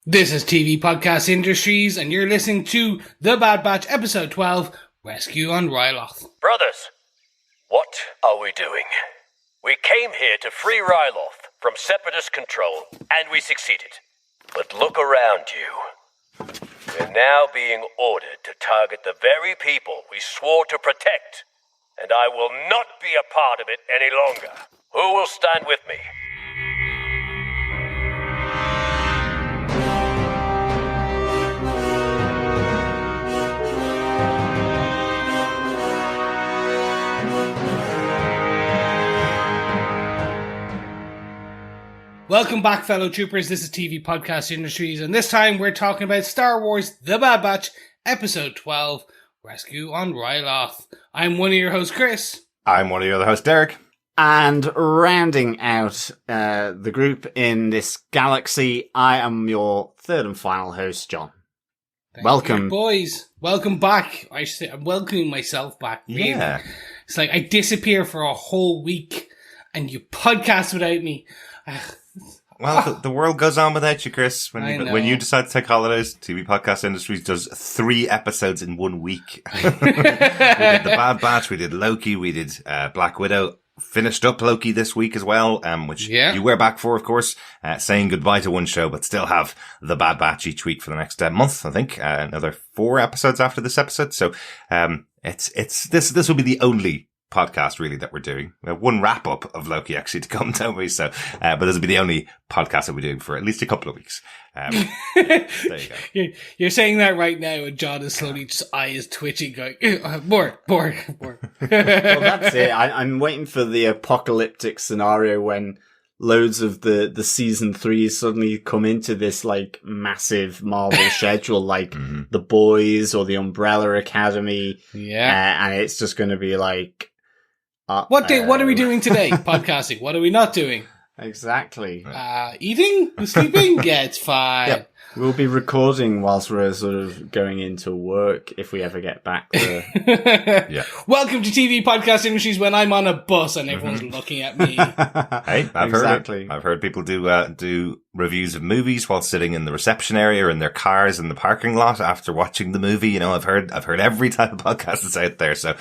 This is TV Podcast Industries, and you're listening to The Bad Batch, Episode 12, Rescue on Ryloth. Brothers, what are we doing? We came here to free Ryloth from Separatist control, and we succeeded. But look around you. We're now being ordered to target the very people we swore to protect, and I will not be a part of it any longer. Who will stand with me? Welcome back, fellow troopers. This is TV Podcast Industries, and this time we're talking about Star Wars The Bad Batch, Episode 12, Rescue on Ryloth. I'm one of your hosts, Chris. I'm one of your other hosts, Derek. And rounding out the group in this galaxy, I am your third and final host, John. Welcome. You, boys. Welcome back. I should say, I'm welcoming myself back. Really. Yeah. It's like I disappear for a whole week, and you podcast without me. Well, the world goes on without you, Chris. When you decide to take holidays, TV Podcast Industries does 3 episodes in 1 week. We did The Bad Batch, we did Loki, we did Black Widow. Finished up Loki this week as well, which you were back for, of course, saying goodbye to one show, but still have The Bad Batch each week for the next month, I think. Another 4 episodes after this episode. So, this will be the only podcast really that we're doing. We have one wrap up of Loki actually to come, don't we? So, but this will be the only podcast that we're doing for at least a couple of weeks. There you go. You're saying that right now, and John is slowly just eyes twitching, going, more. Well, that's it. I'm waiting for the apocalyptic scenario when loads of the season 3 suddenly come into this like massive Marvel schedule, like The Boys or the Umbrella Academy. Yeah. And it's just going to be like, what are we doing today? Podcasting. What are we not doing? Exactly. Eating? Sleeping? Yeah, it's fine. Yep. We'll be recording whilst we're sort of going into work if we ever get back there. Yeah. Welcome to TV Podcast Industries when I'm on a bus and everyone's looking at me. Hey, I've heard it. I've heard people do reviews of movies while sitting in the reception area or in their cars in the parking lot after watching the movie. You know, I've heard every type of podcast that's out there. So,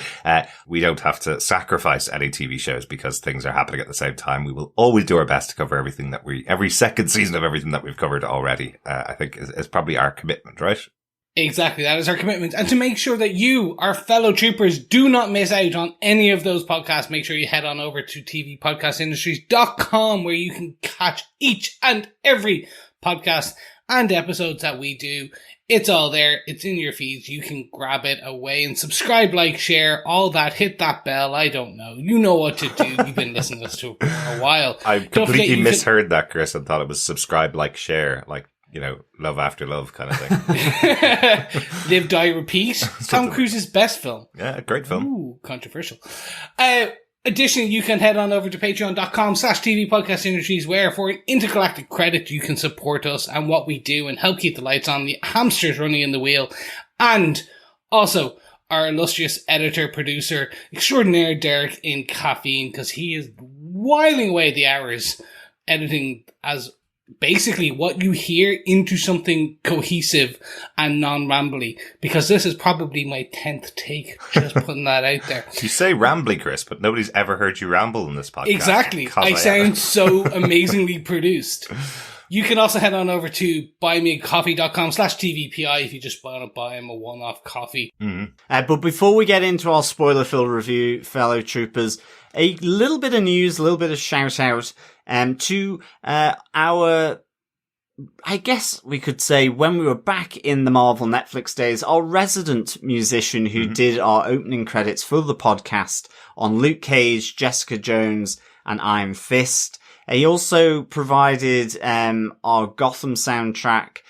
we don't have to sacrifice any TV shows because things are happening at the same time. We will always do our best to cover everything every second season of everything that we've covered already. I think is probably our commitment, right? Exactly, that is our commitment. And to make sure that you, our fellow troopers, do not miss out on any of those podcasts, make sure you head on over to tvpodcastindustries.com where you can catch each and every podcast and episodes that we do. It's all there. It's in your feeds. You can grab it away and subscribe, like, share, all that. Hit that bell. I don't know. You know what to do. You've been listening to us for a while. I completely misheard that, Chris, and thought it was subscribe, like, share, like, you know, love after love kind of thing. Live, Die, Repeat. Tom Cruise's best film. Yeah, great film. Ooh, controversial. Additionally, you can head on over to patreon.com/TV Podcast Industries, where for an intergalactic credit, you can support us and what we do and help keep the lights on, the hamsters running in the wheel. And also, our illustrious editor, producer, extraordinaire Derek in caffeine, because he is whiling away the hours editing as basically what you hear into something cohesive and non-rambly, because this is probably my 10th take, just putting that out there. You say rambly, Chris, but nobody's ever heard you ramble in this podcast. Exactly. I sound so amazingly produced. You can also head on over to buymeacoffee.com/TVPI if you just want to buy him a one-off coffee. But before we get into our spoiler-filled review, fellow troopers, a little bit of news, a little bit of shout-out to our, I guess we could say, when we were back in the Marvel Netflix days, our resident musician who did our opening credits for the podcast on Luke Cage, Jessica Jones, and Iron Fist. He also provided our Gotham soundtrack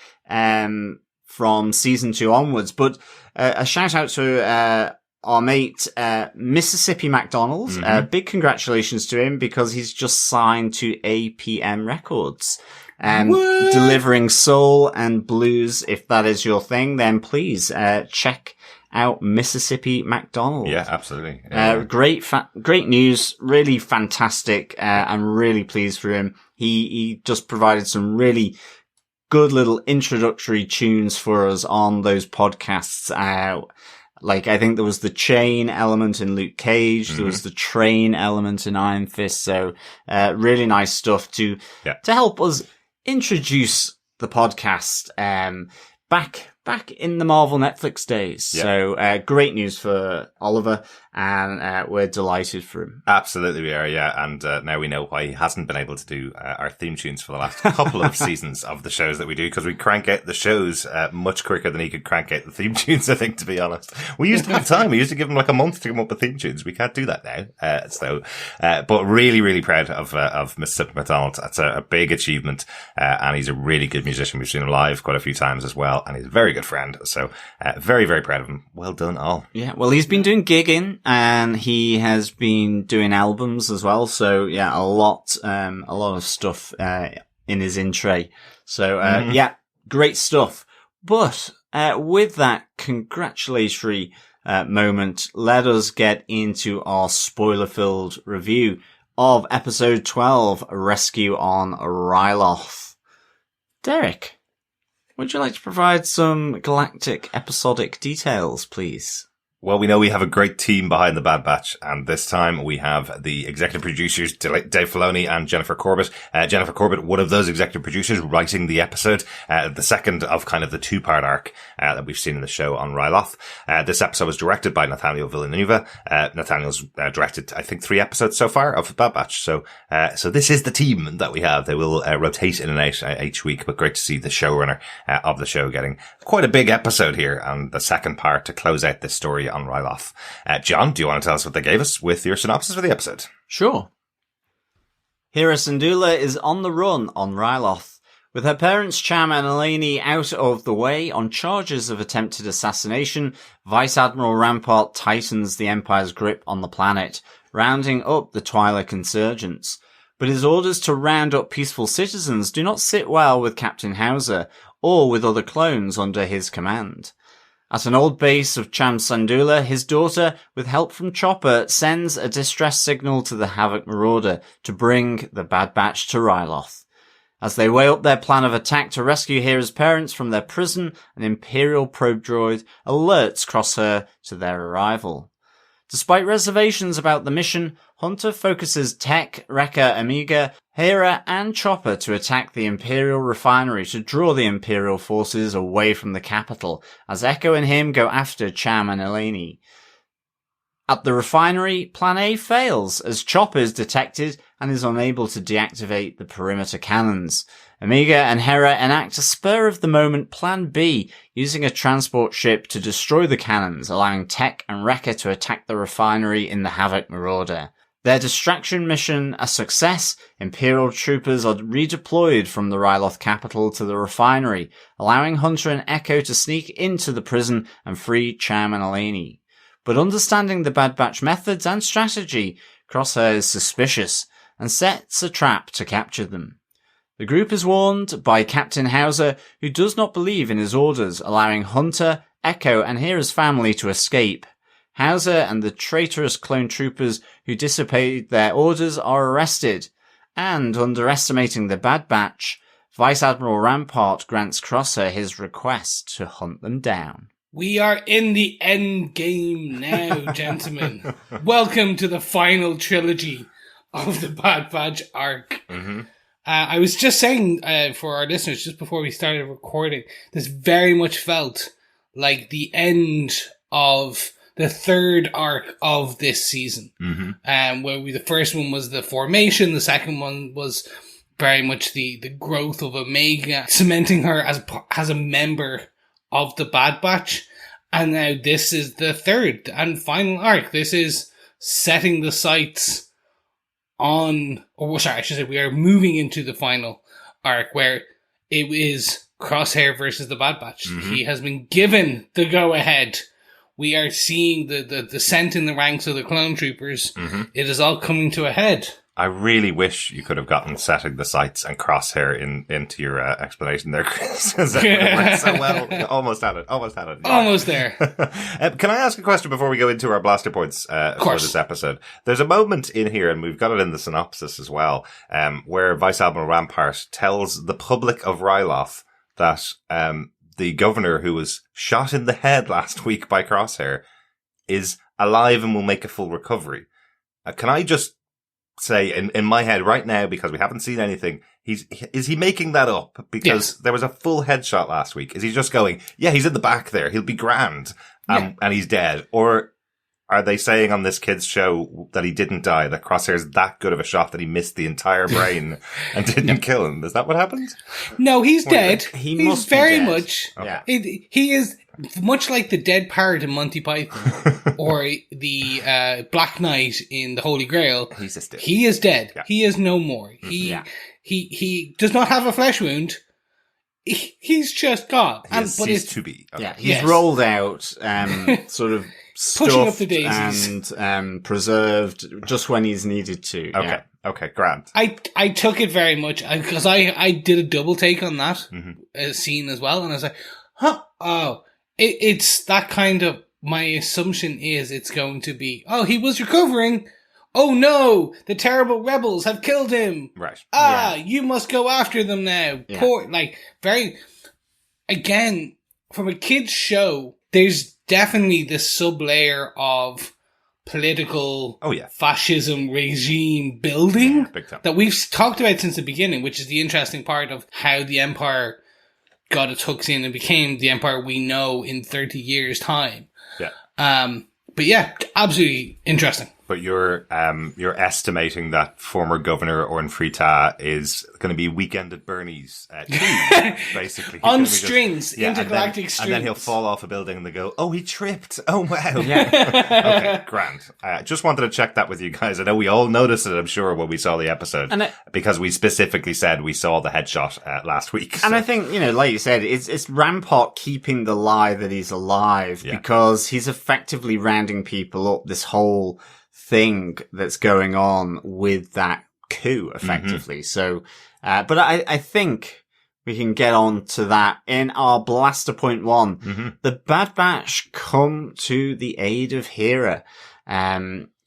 from season 2 onwards. But a shout out to our mate Mississippi McDonald. Big congratulations to him because he's just signed to APM Records. Delivering soul and blues. If that is your thing, then please check out Mississippi McDonald. Yeah, absolutely. Great news. Really fantastic. I'm really pleased for him. He just provided some really good little introductory tunes for us on those podcasts. Like, I think there was the chain element in Luke Cage. There was the train element in Iron Fist. So, really nice stuff to help us introduce the podcast, back in the Marvel Netflix days. Yeah. So, great news for Oliver, and we're delighted for him. Absolutely we are, yeah. And now we know why he hasn't been able to do our theme tunes for the last couple of seasons of the shows that we do, because we crank out the shows much quicker than he could crank out the theme tunes, I think, to be honest. We used to have time. We used to give him like a month to come up with theme tunes. We can't do that now. But really, really proud of Mr. McDonald. That's a big achievement. And he's a really good musician. We've seen him live quite a few times as well. And he's a very good friend. So, very, very proud of him. Well done, all. Yeah. Well, he's been doing gigging, and he has been doing albums as well. So yeah, a lot of stuff, in his in tray. So, yeah, great stuff. But, with that congratulatory, moment, let us get into our spoiler-filled review of episode 12, Rescue on Ryloth. Derek, would you like to provide some galactic episodic details, please? Well, we know we have a great team behind the Bad Batch, and this time we have the executive producers, Dave Filoni and Jennifer Corbett. Jennifer Corbett, one of those executive producers, writing the episode, the second of kind of the two-part arc that we've seen in the show on Ryloth. This episode was directed by Nathaniel Villanueva. Nathaniel's directed, I think, 3 episodes so far of the Bad Batch. So this is the team that we have. They will rotate in and out each week, but great to see the showrunner of the show getting quite a big episode here, and the second part to close out this story on Ryloth. John, do you want to tell us what they gave us with your synopsis for the episode? Sure. Hera Syndulla is on the run on Ryloth, with her parents Cham and Eleni out of the way on charges of attempted assassination. Vice Admiral Rampart tightens the Empire's grip on the planet, rounding up the Twi'lek insurgents. But his orders to round up peaceful citizens do not sit well with Captain Howzer, or with other clones under his command. At an old base of Cham Syndulla, his daughter, with help from Chopper, sends a distress signal to the Havoc Marauder to bring the Bad Batch to Ryloth. As they weigh up their plan of attack to rescue Hera's parents from their prison, an Imperial probe droid alerts Crosshair to their arrival. Despite reservations about the mission, Hunter focuses Tech, Wrecker, Amiga, Hera and Chopper to attack the Imperial refinery to draw the Imperial forces away from the capital, as Echo and him go after Cham and Eleni. At the refinery, Plan A fails as Chopper is detected and is unable to deactivate the perimeter cannons. Amiga and Hera enact a spur-of-the-moment Plan B, using a transport ship to destroy the cannons, allowing Tech and Wrecker to attack the refinery in the Havoc Marauder. Their distraction mission a success, Imperial troopers are redeployed from the Ryloth capital to the refinery, allowing Hunter and Echo to sneak into the prison and free Cham and Eleni. But understanding the Bad Batch methods and strategy, Crosshair is suspicious and sets a trap to capture them. The group is warned by Captain Howzer, who does not believe in his orders, allowing Hunter, Echo and Hera's family to escape. Howzer and the traitorous clone troopers who disobeyed their orders are arrested, and underestimating the Bad Batch, Vice Admiral Rampart grants Crosshair his request to hunt them down. We are in the end game now, gentlemen. Welcome to the final trilogy of the Bad Batch arc. Mm-hmm. I was just saying for our listeners, just before we started recording, this very much felt like the end of the third arc of this season. Mm-hmm. Where the first one was the formation, the second one was very much the growth of Omega, cementing her as a member of the Bad Batch. And now this is the third and final arc. This is setting the sights on, we are moving into the final arc where it is Crosshair versus the Bad Batch. Mm-hmm. He has been given the go-ahead. We are seeing the descent in the ranks of the clone troopers. Mm-hmm. It is all coming to a head. I really wish you could have gotten setting the sights and Crosshair into your explanation there, Chris. That worked so well. Almost had it. Yeah. Almost there. Can I ask a question before we go into our blaster points for this episode? There's a moment in here, and we've got it in the synopsis as well, where Vice Admiral Rampart tells the public of Ryloth that the governor who was shot in the head last week by Crosshair is alive and will make a full recovery. Can I just say in my head right now, because we haven't seen anything, is he making that up? Because there was a full headshot last week. Is he just going, yeah, he's in the back there, he'll be grand, and he's dead? Or are they saying on this kid's show that he didn't die, that Crosshair's that good of a shot that he missed the entire brain and didn't kill him? Is that what happened? No, he's dead. He's very dead. much. Okay. He is much like the dead parrot in Monty Python or the Black Knight in the Holy Grail. He's just dead. He is dead. Yeah. He is no more. He does not have a flesh wound. He's just gone. He has ceased to be. Okay. Yeah, he's rolled out, sort of pushing up stuffed the daisies and preserved just when he's needed to. Okay. Okay, grand. I took it very much because I did a double take on that scene as well, and I was like, it's that kind of. My assumption is it's going to be, he was recovering. Oh no, the terrible rebels have killed him. Right. You must go after them now. Yeah. Poor, again, from a kid's show, there's definitely this sub-layer of political fascism regime building Big time. that we've talked about since the beginning, which is the interesting part of how the Empire got its hooks in and became the Empire we know in 30 years' time. Yeah. But yeah, absolutely interesting. But you're estimating that former governor Orn Frita is going to be Weekend at Bernie's 2, basically. He's On gonna be strings, intergalactic strings. And then he'll fall off a building and they go, oh, he tripped. Oh, wow. Okay, grand. Just wanted to check that with you guys. I know we all noticed it, I'm sure, when we saw the episode. Because we specifically said we saw the headshot last week. And I think, like you said, it's Rampart keeping the lie that he's alive because he's effectively rounding people up this whole thing that's going on with that coup, effectively. So, but I think we can get on to that in our Blaster Point 1. The Bad Batch come to the aid of Hera,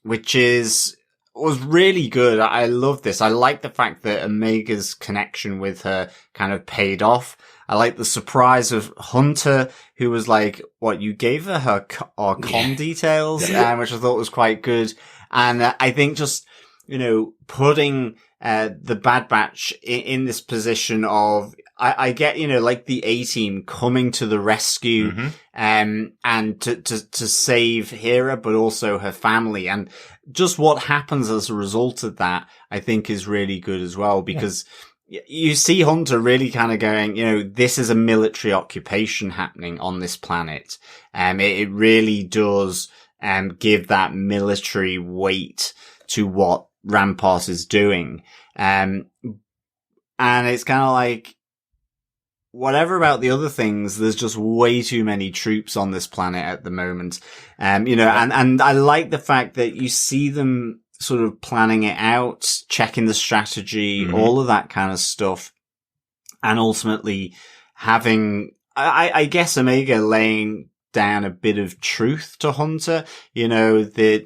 which was really good. I love this. I like the fact that Omega's connection with her kind of paid off. I like the surprise of Hunter, who was like, what, you gave her our comm details, which I thought was quite good. And I think just, putting the Bad Batch in this position of, I get, like the A-Team coming to the rescue, and to save Hera, but also her family. And just what happens as a result of that, I think is really good as well, because you see Hunter really kind of going, this is a military occupation happening on this planet. It really does, give that military weight to what Rampart is doing. And it's kind of like, whatever about the other things, there's just way too many troops on this planet at the moment. And I like the fact that you see them sort of planning it out, checking the strategy, all of that kind of stuff. And ultimately having, I guess Omega laying down a bit of truth to Hunter, that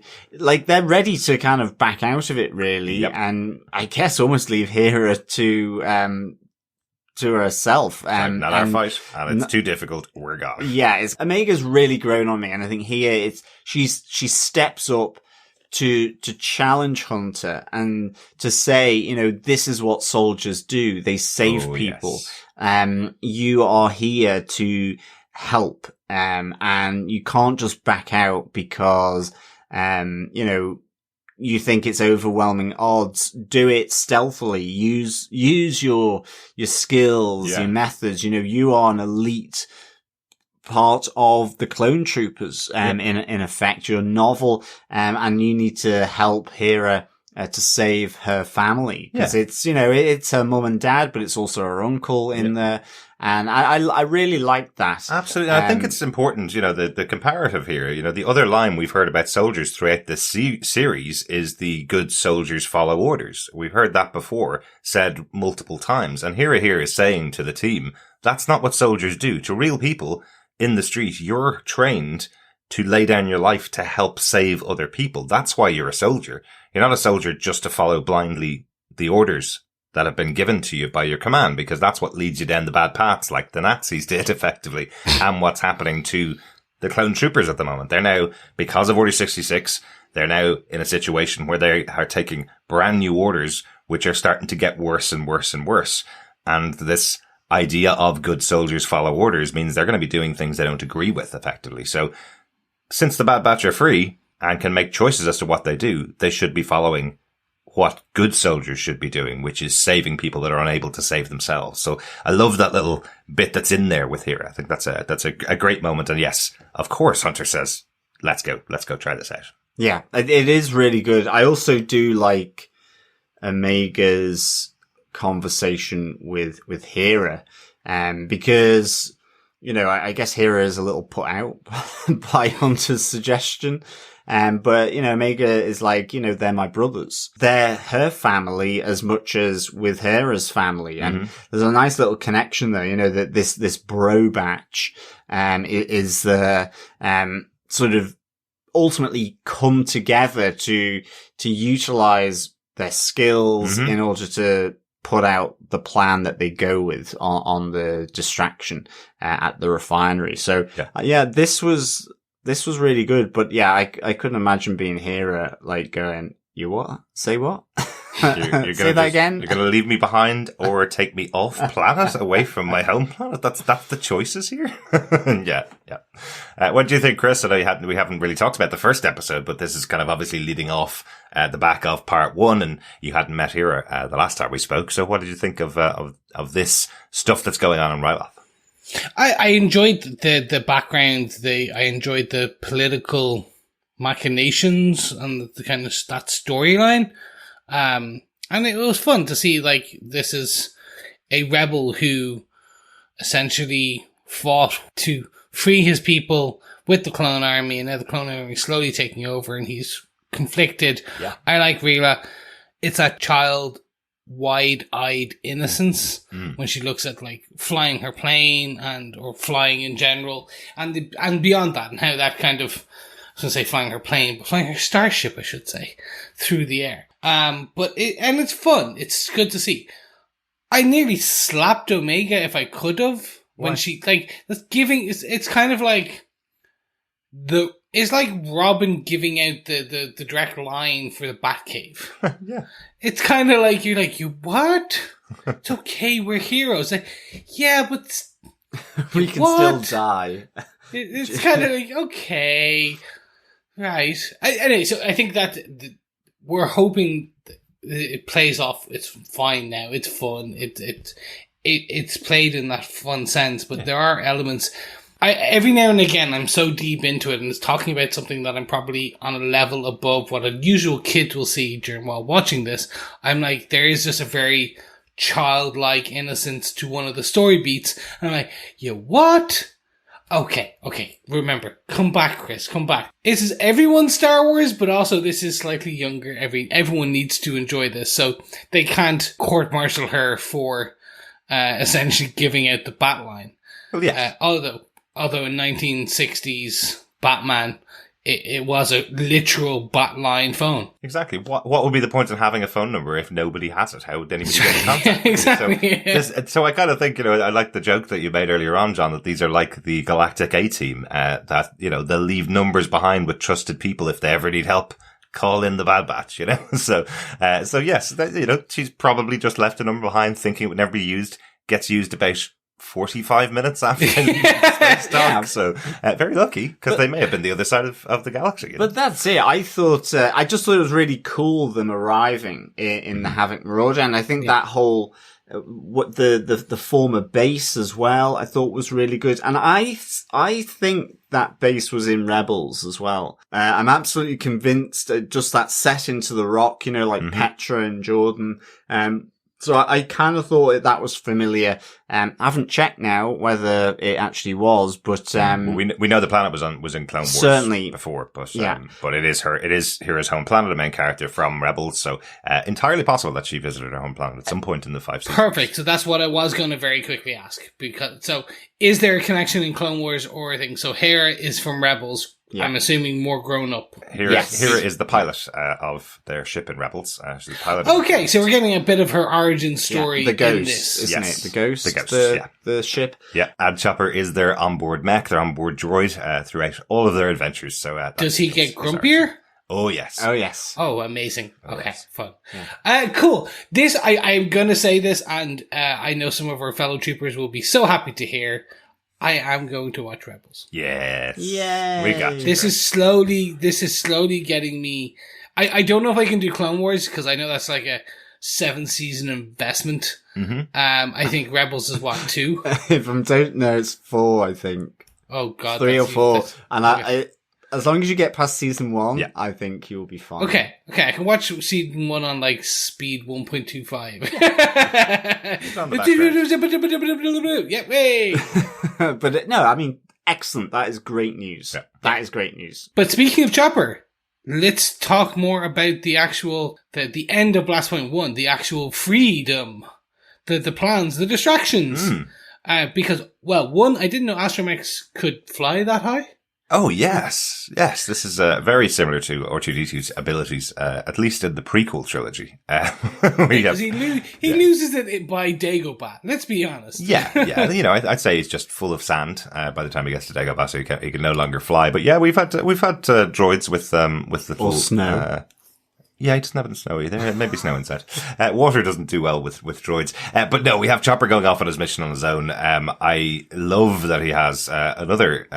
they're ready to kind of back out of it really. And I guess almost leave Hera to herself. Not our fight, and it's too difficult. We're gone. Yeah, Omega's really grown on me, and I think here she steps up to challenge Hunter and to say, this is what soldiers do. They save people. Yes. You are here to help, and you can't just back out because, you think it's overwhelming odds. Do it stealthily. Use your skills, your methods. You are an elite part of the clone troopers, in effect. You're novel, and you need to help Hera to save her family. Because it's her mum and dad, but it's also her uncle in there. And I really like that. Absolutely. I think it's important, the comparative here, the other line we've heard about soldiers throughout this series is the good soldiers follow orders. We've heard that before, said multiple times. And Hera here is saying to the team, that's not what soldiers do. To real people in the street, you're trained to lay down your life to help save other people. That's why you're a soldier. You're not a soldier just to follow blindly the orders that have been given to you by your command, because that's what leads you down the bad paths, like the Nazis did, effectively, and what's happening to the clone troopers at the moment. They're now, because of Order 66, they're now in a situation where they are taking brand new orders, which are starting to get worse and worse and worse. And this idea of good soldiers follow orders means they're going to be doing things they don't agree with, effectively. So since the Bad Batch are free and can make choices as to what they do, they should be following what good soldiers should be doing, which is saving people that are unable to save themselves. So I love that little bit that's in there with Hera. I think that's a great moment. And yes, of course, Hunter says, let's go try this out. Yeah, it is really good. I also do like Omega's conversation with Hera, because, you know, I guess Hera is a little put out by Hunter's suggestion. But, you know, Omega is like, you know, they're my brothers. They're her family as much as with Hera's family. And there's a nice little connection there, you know, that this bro batch, is the, sort of ultimately come together to utilize their skills in order to put out the plan that they go with on the distraction, at the refinery. So, this was really good, but yeah, I couldn't imagine being Hera, like going, you what? Say what? You're Say that again? You're going to leave me behind or take me off planet away from my home planet? That's the choices here? Yeah. What do you think, Chris? I know we haven't really talked about the first episode, but this is kind of obviously leading off the back of part 1, and you hadn't met Hera the last time we spoke. So what did you think of this stuff that's going on in Ryloth? I enjoyed the background. I enjoyed the political machinations and the kind of that storyline. And it was fun to see, like, this is a rebel who essentially fought to free his people with the clone army, and now the clone army is slowly taking over and he's conflicted. Yeah. I like Rila. It's a child wide-eyed innocence when she looks at, like, flying her plane or flying in general, and beyond that, and how that kind of, I was going to say flying her plane, but flying her starship, I should say, through the air. But it's fun. It's good to see. I nearly slapped Omega if I could have when she, like, it's kind of like it's like Robin giving out the direct line for the Batcave. Yeah. It's kind of like, you're like, you what? It's okay, we're heroes. Like, yeah, but we can still die. It's kind of like, okay, right. Anyway, so I think that we're hoping it plays off. It's fine now. It's fun. It's played in that fun sense, but there are elements. Every now and again, I'm so deep into it, and it's talking about something that I'm probably on a level above what a usual kid will see while watching this. I'm like, there is just a very childlike innocence to one of the story beats. And I'm like, yeah, what? Okay. Remember, come back, Chris, come back. This is everyone's Star Wars, but also this is slightly younger. Everyone needs to enjoy this, so they can't court-martial her for essentially giving out the bat line. Well, yeah. Although in 1960s Batman, it was a literal bat line phone. Exactly. What would be the point in having a phone number if nobody has it? How would anybody get in contact? Exactly. So I kind of think, I like the joke that you made earlier on, John, that these are like the Galactic A-Team, that, they'll leave numbers behind with trusted people if they ever need help. Call in the Bad Batch, So yes, she's probably just left a number behind thinking it would never be used, gets used about 45 minutes after space talk. So very lucky, because they may have been the other side of the galaxy. But that's it. I just thought it was really cool them arriving in the Havoc Marauder, and I think that whole what the former base as well, I thought was really good. And I think that base was in Rebels as well. I'm absolutely convinced, just that set into the rock, like Petra and Jordan. So I kind of thought that was familiar. I haven't checked now whether it actually was, but we know the planet was in Clone Wars certainly before, but it is Hera's home planet, a main character from Rebels, so entirely possible that she visited her home planet at some point in the 5 seasons. Perfect. So that's what I was going to very quickly ask, because is there a connection in Clone Wars or a thing? So Hera is from Rebels. I'm assuming more grown up. Hera is the pilot of their ship in Rebels. She's the pilot. Okay, so we're getting a bit of her origin story the ghost, in this. isn't it? The ghost, the ship. Yeah, and Chopper is their onboard mech, their onboard droid throughout all of their adventures. So does he get grumpier? Oh, yes. Oh, yes. Oh, amazing. Okay, fun. Yeah. Cool. This, I'm going to say this, and I know some of our fellow troopers will be so happy to hear. I am going to watch Rebels. Yes. Yay. We got you. This is slowly getting me. I don't know if I can do Clone Wars, because I know that's like a 7-season investment. Mm-hmm. I think Rebels is what, 2? If I don't know, it's 4, I think. Oh, God. 3 or 4. And okay. As long as you get past season 1, I think you'll be fine. Okay, I can watch season 1 on like speed 1.25. Yeah, way. But no, I mean, excellent. That is great news. Yeah. That is great news. But speaking of Chopper, let's talk more about the actual, the end of Blast Point 1, the actual freedom, the plans, the distractions. Because, well, one, I didn't know astromechs could fly that high. Oh, yes. Yes, this is very similar to R2-D2's abilities, at least in the prequel trilogy. Because he loses it by Dagobah, let's be honest. Yeah. You know, I'd say he's just full of sand by the time he gets to Dagobah, so he can no longer fly. But yeah, we've had droids with the full... Or snow. Yeah, he doesn't have any snow either. Maybe snow inside. Water doesn't do well with droids. But no, we have Chopper going off on his mission on his own. I love that he has another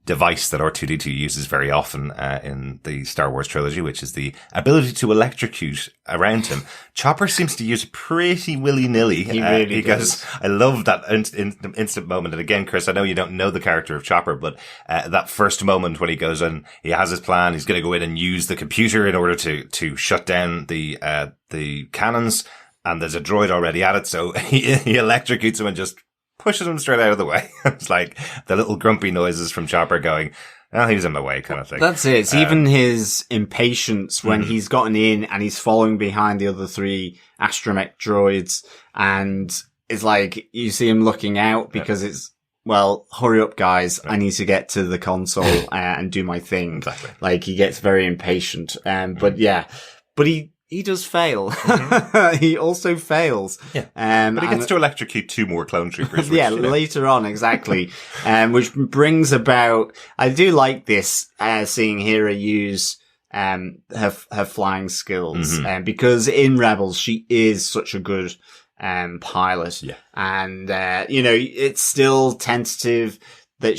device that R2-D2 uses very often in the Star Wars trilogy, which is the ability to electrocute around him. Chopper seems to use it pretty willy-nilly. He really because does. I love that instant moment. And again, Chris, I know you don't know the character of Chopper, but that first moment when he goes in, he has his plan. He's going to go in and use the computer in order to shut down the cannons. And there's a droid already at it, so he electrocutes him and just pushes him straight out of the way. It's like the little grumpy noises from Chopper going, oh, he was in my way kind of thing. That's it. It's even his impatience when he's gotten in and he's following behind the other 3 astromech droids, and it's like you see him looking out because it's, well, hurry up, guys. I need to get to the console and do my thing. Exactly. Like, he gets very impatient. But he does fail. He also fails. Yeah. But he gets to electrocute 2 more clone troopers. Which, later on, exactly. Which brings about, I do like this, seeing Hera use, her flying skills. Because in Rebels, she is such a good, pilot. Yeah. And, it's still tentative that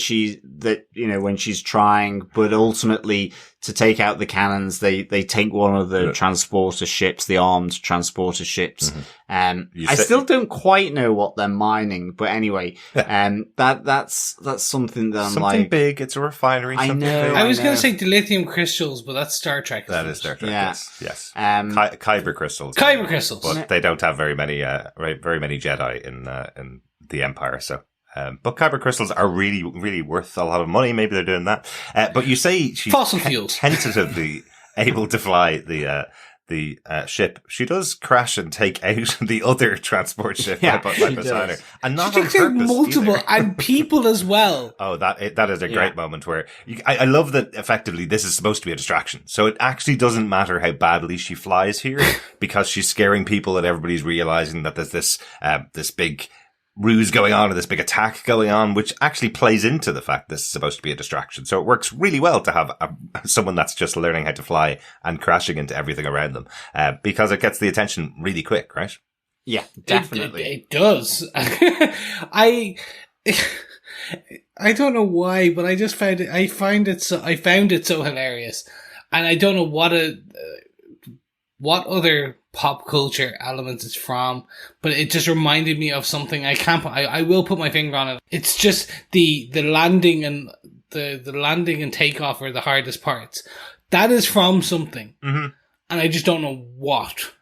when she's trying, but ultimately to take out the cannons, they take one of the transporter ships, the armed transporter ships. I still don't quite know what they're mining, but anyway, that's something that I'm something big. It's a refinery. I know. Big. I was going to say dilithium crystals, but that's Star Trek. That is Star Trek. Yeah. Yes. Kyber crystals. Kyber crystals, but they don't have very many Jedi in the Empire. So. But kyber crystals are really, really worth a lot of money. Maybe they're doing that. But you say she's fossil fuels tentatively able to fly the ship. She does crash and take out the other transport ship right beside her, and not she on takes out purpose multiple either. and people as well. Oh, that is a great moment where I love that. Effectively, this is supposed to be a distraction, so it actually doesn't matter how badly she flies here because she's scaring people, and everybody's realizing that there's this big ruse going on, or this big attack going on, which actually plays into the fact this is supposed to be a distraction. So it works really well to have someone that's just learning how to fly and crashing into everything around them, because it gets the attention really quick, right? Yeah, definitely. It does. I don't know why, but I just found it. I found it so hilarious, and I don't know what other pop culture elements it's from, but it just reminded me of something. I will put my finger on it. It's just the landing and the landing and takeoff are the hardest parts. That is from something, and I just don't know what.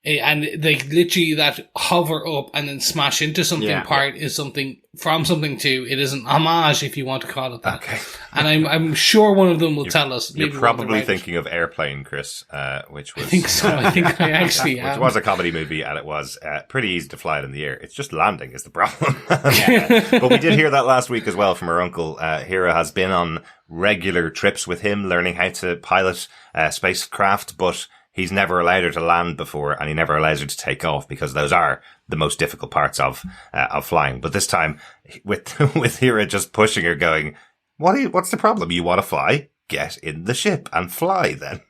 And like literally that hover up and then smash into something part is something from something too. It is an homage, if you want to call it that. Okay. And I'm sure one of them will tell us. You're probably thinking of Airplane, Chris, which was... I think so. I think I actually am. Which was a comedy movie, and it was pretty easy to fly it in the air. It's just landing is the problem. But we did hear that last week as well from her uncle. Hera has been on regular trips with him, learning how to pilot spacecraft, but he's never allowed her to land before, and he never allows her to take off, because those are the most difficult parts of flying. But this time, with Hera just pushing her, going, what's the problem? You want to fly? Get in the ship and fly then.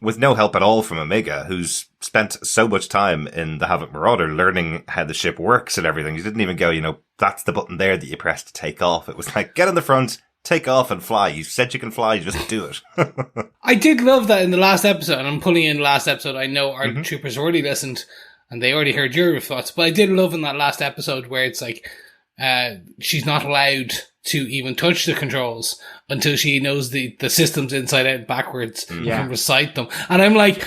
With no help at all from Omega, who's spent so much time in the Havoc Marauder learning how the ship works and everything. He didn't even go, that's the button there that you press to take off. It was like, get in the front, take off and fly. You said you can fly, just do it. I did love that in the last episode, and I'm pulling in the last episode. I know our troopers already listened, and they already heard your thoughts, but I did love in that last episode where it's like, she's not allowed to even touch the controls until she knows the systems inside out and backwards and can recite them. And I'm like,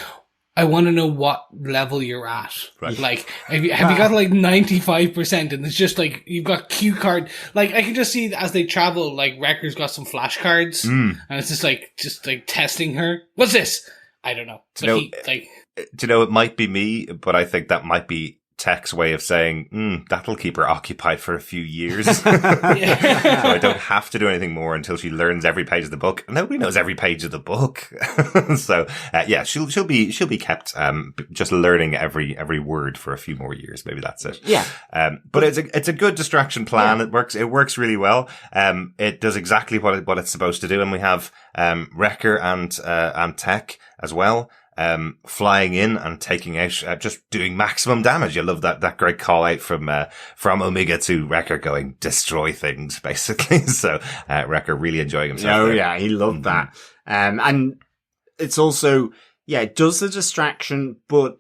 I want to know what level you're at. Right. Like, have you got like 95% and it's just like, you've got cue card. Like, I can just see as they travel, like, Wrecker's got some flashcards and it's just like testing her. What's this? I don't know. Do you know, it might be me, but I think that might be Tech's way of saying, that'll keep her occupied for a few years. So I don't have to do anything more until she learns every page of the book. Nobody knows every page of the book. So, she'll be kept, just learning every word for a few more years. Maybe that's it. Yeah. But it's a good distraction plan. Yeah. It works really well. It does exactly what it's supposed to do. And we have, Wrecker and Tech as well. Flying in and taking out, just doing maximum damage. You love that great call out from Omega to Wrecker going, destroy things, basically. So, Wrecker really enjoying himself. Oh, yeah, he loved that. And it's also, it does the distraction, but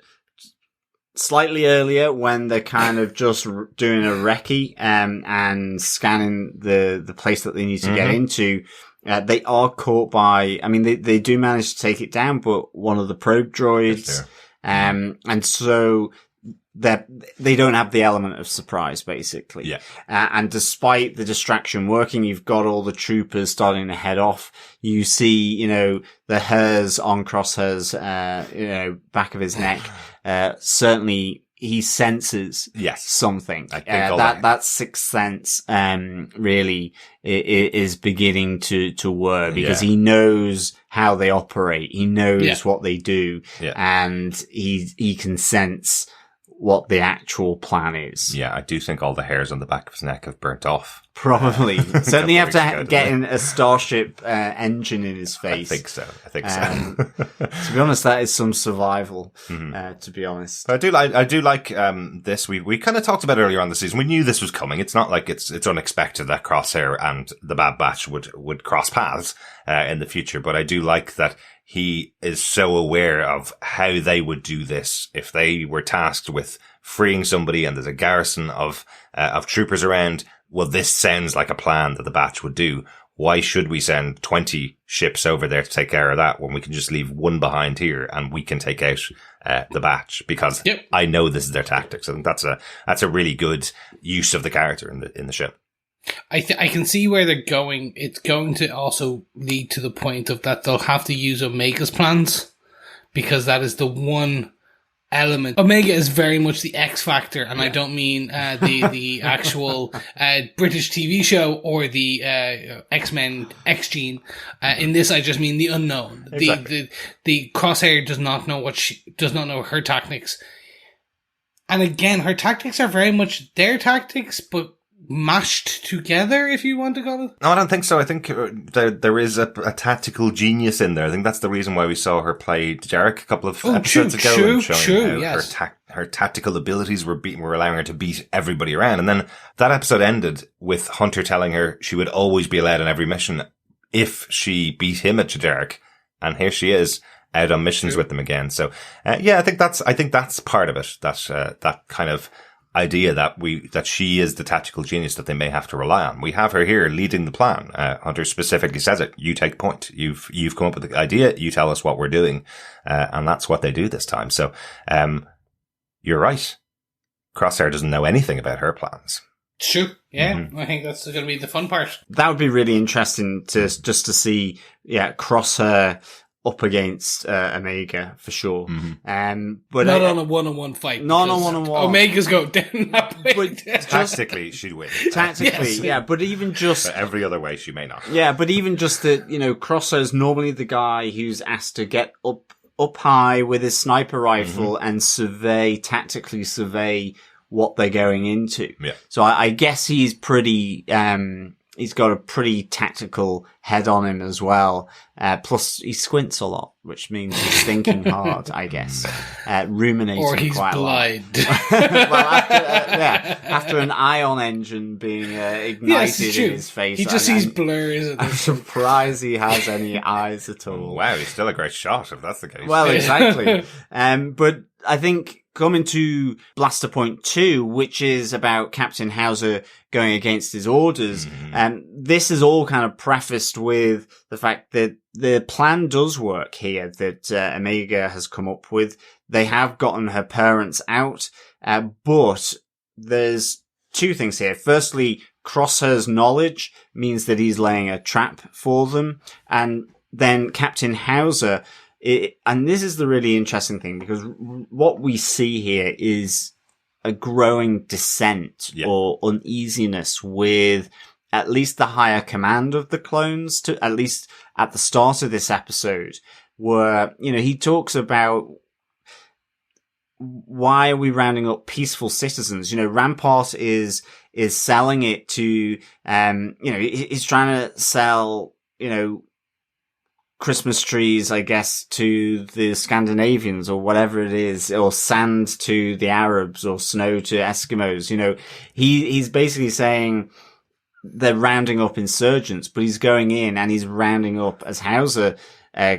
slightly earlier when they're kind of just doing a recce, and scanning the place that they need to get into. They are caught by, they do manage to take it down, but one of the probe droids, and so they don't have the element of surprise, basically. Yeah. And despite the distraction working, you've got all the troopers starting to head off. You see, the hairs on Crosshair's, back of his neck. Certainly, he senses something. That sixth sense really is beginning to work, because he knows how they operate. He knows what they do, and he can sense what the actual plan is. Yeah, I do think all the hairs on the back of his neck have burnt off. Probably. Certainly have to get in a starship engine in his face. I think so. To be honest, that is some survival, to be honest. But I do like this. We kind of talked about it earlier on the season. We knew this was coming. It's not like it's unexpected that Crosshair and the Bad Batch would cross paths in the future, but I do like that he is so aware of how they would do this if they were tasked with freeing somebody and there's a garrison of troopers around. Well, this sounds like a plan that the Batch would do. Why should we send 20 ships over there to take care of that when we can just leave one behind here and we can take out the Batch? Because I know this is their tactics. I think that's a really good use of the character in the show. I can see where they're going. It's going to also lead to the point of that they'll have to use Omega's plans, because that is the one element. Omega is very much the X Factor, and I don't mean the actual British TV show or the X-Men X-Gene. In this, I just mean the unknown. Exactly. The Crosshair does not know her tactics, and again, her tactics are very much their tactics, but mashed together, if you want to call it. No, I don't think so. I think there is a tactical genius in there. I think that's the reason why we saw her play Jarek a couple of episodes ago, showing how her tactical abilities were allowing her to beat everybody around. And then that episode ended with Hunter telling her she would always be allowed on every mission if she beat him at Jarek. And here she is, out on missions with them again. So, I think that's part of it. That kind of idea that she is the tactical genius that they may have to rely on. We have her here leading the plan. Hunter specifically says it. You take point. You've come up with the idea. You tell us what we're doing. And that's what they do this time. So, you're right. Crosshair doesn't know anything about her plans. It's true. Yeah. I think that's going to be the fun part. That would be really interesting to see, Crosshair up against Omega for sure. But not on a one-on-one fight. Not on a one-on-one. Omega's going down that way. But tactically, she'd win. Tactically, yes. Yeah. But even just... But every other way, she may not. Yeah, but even just that, Crosshair's normally the guy who's asked to get up high with his sniper rifle and tactically survey what they're going into. Yeah. So I guess he's pretty... he's got a pretty tactical head on him as well. Plus, he squints a lot, which means he's thinking hard, I guess. Ruminating or he's quite blind. a lot. Well, after an ion engine being ignited in his face. He just sees blurs. I'm surprised he has any eyes at all. Wow, he's still a great shot, if that's the case. Well, exactly. But I think coming to Blaster Point 2, which is about Captain Howzer going against his orders, this is all kind of prefaced with the fact that the plan does work here that Omega has come up with. They have gotten her parents out, but there's two things here. Firstly, Crosshair's knowledge means that he's laying a trap for them, and then Captain Howzer... and this is the really interesting thing, because what we see here is a growing dissent or uneasiness with at least the higher command of the clones, to at least at the start of this episode, where, he talks about why are we rounding up peaceful citizens? Rampart is selling it to, he's trying to sell, Christmas trees, I guess, to the Scandinavians or whatever it is, or sand to the Arabs or snow to Eskimos. He's basically saying they're rounding up insurgents, but he's going in and he's rounding up, as Howzer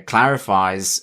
clarifies,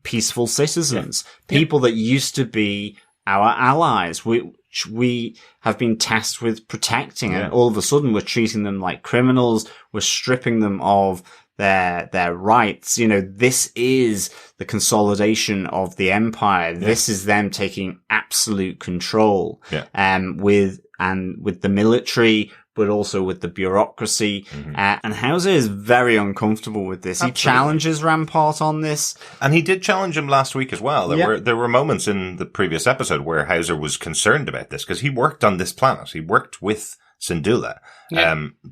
peaceful citizens, people that used to be our allies, which we have been tasked with protecting, and all of a sudden we're treating them like criminals. We're stripping them of their rights. This is the consolidation of the empire. This is them taking absolute control, with the military, but also with the bureaucracy. And Howzer is very uncomfortable with this. Absolutely. He challenges Rampart on this. And he did challenge him last week as well. There were moments in the previous episode where Howzer was concerned about this, because he worked on this planet. He worked with Syndulla,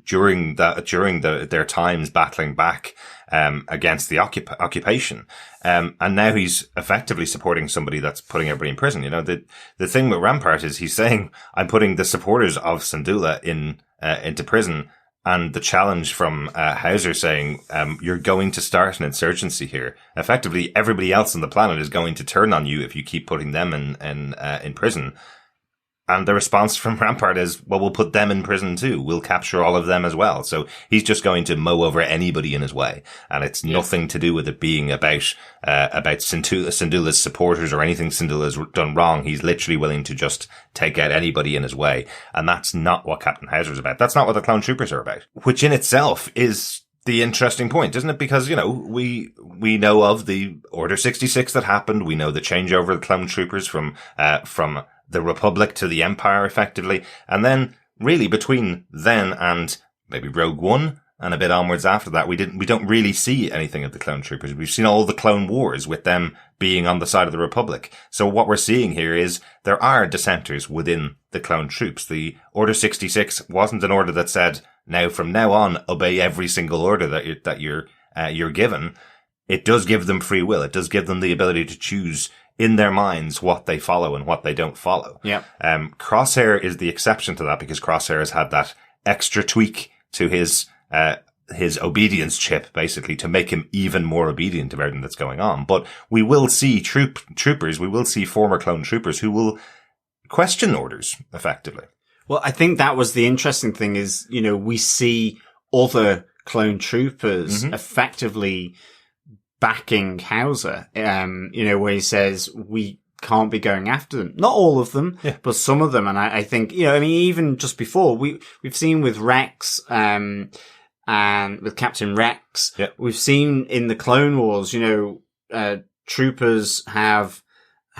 during their times battling back, against the occupation. And now he's effectively supporting somebody that's putting everybody in prison. The thing with Rampart is he's saying, I'm putting the supporters of Syndulla into prison. And the challenge from, Howzer saying, you're going to start an insurgency here. Effectively, everybody else on the planet is going to turn on you if you keep putting them in prison. And the response from Rampart is, well, we'll put them in prison too. We'll capture all of them as well. So he's just going to mow over anybody in his way. And it's nothing to do with it being about Syndulla's supporters or anything Syndulla's done wrong. He's literally willing to just take out anybody in his way. And that's not what Captain Howzer is about. That's not what the clone troopers are about, which in itself is the interesting point, isn't it? Because, we know of the Order 66 that happened. We know the changeover of the clone troopers from the Republic to the Empire, effectively. And then, really, between then and maybe Rogue One and a bit onwards after that, we don't really see anything of the clone troopers. We've seen all the clone wars with them being on the side of the Republic. So what we're seeing here is there are dissenters within the clone troops. The Order 66 wasn't an order that said, from now on, obey every single order that you're given. It does give them free will. It does give them the ability to choose in their minds what they follow and what they don't follow. Yeah. Crosshair is the exception to that, because Crosshair has had that extra tweak to his obedience chip, basically, to make him even more obedient to everything that's going on. But we will see troopers, we will see former clone troopers who will question orders, effectively. Well, I think that was the interesting thing is, we see other clone troopers effectively backing Howzer, where he says we can't be going after them. Not all of them, but some of them. And I think, even just before, we've seen with Rex, and with Captain Rex, we've seen in the Clone Wars, troopers have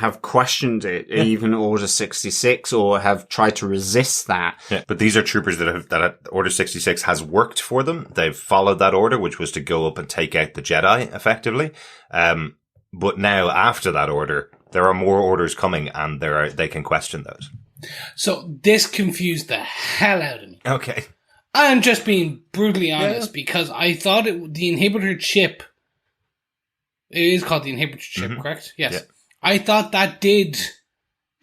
have questioned it, even Order 66, or have tried to resist that. Yeah, but these are troopers that Order 66 has worked for them. They've followed that order, which was to go up and take out the Jedi, effectively. But now, after that order, there are more orders coming, and they can question those. So this confused the hell out of me. Okay. I'm just being brutally honest, because I thought the inhibitor chip... It is called the inhibitor chip, correct? Yes. Yeah. I thought that did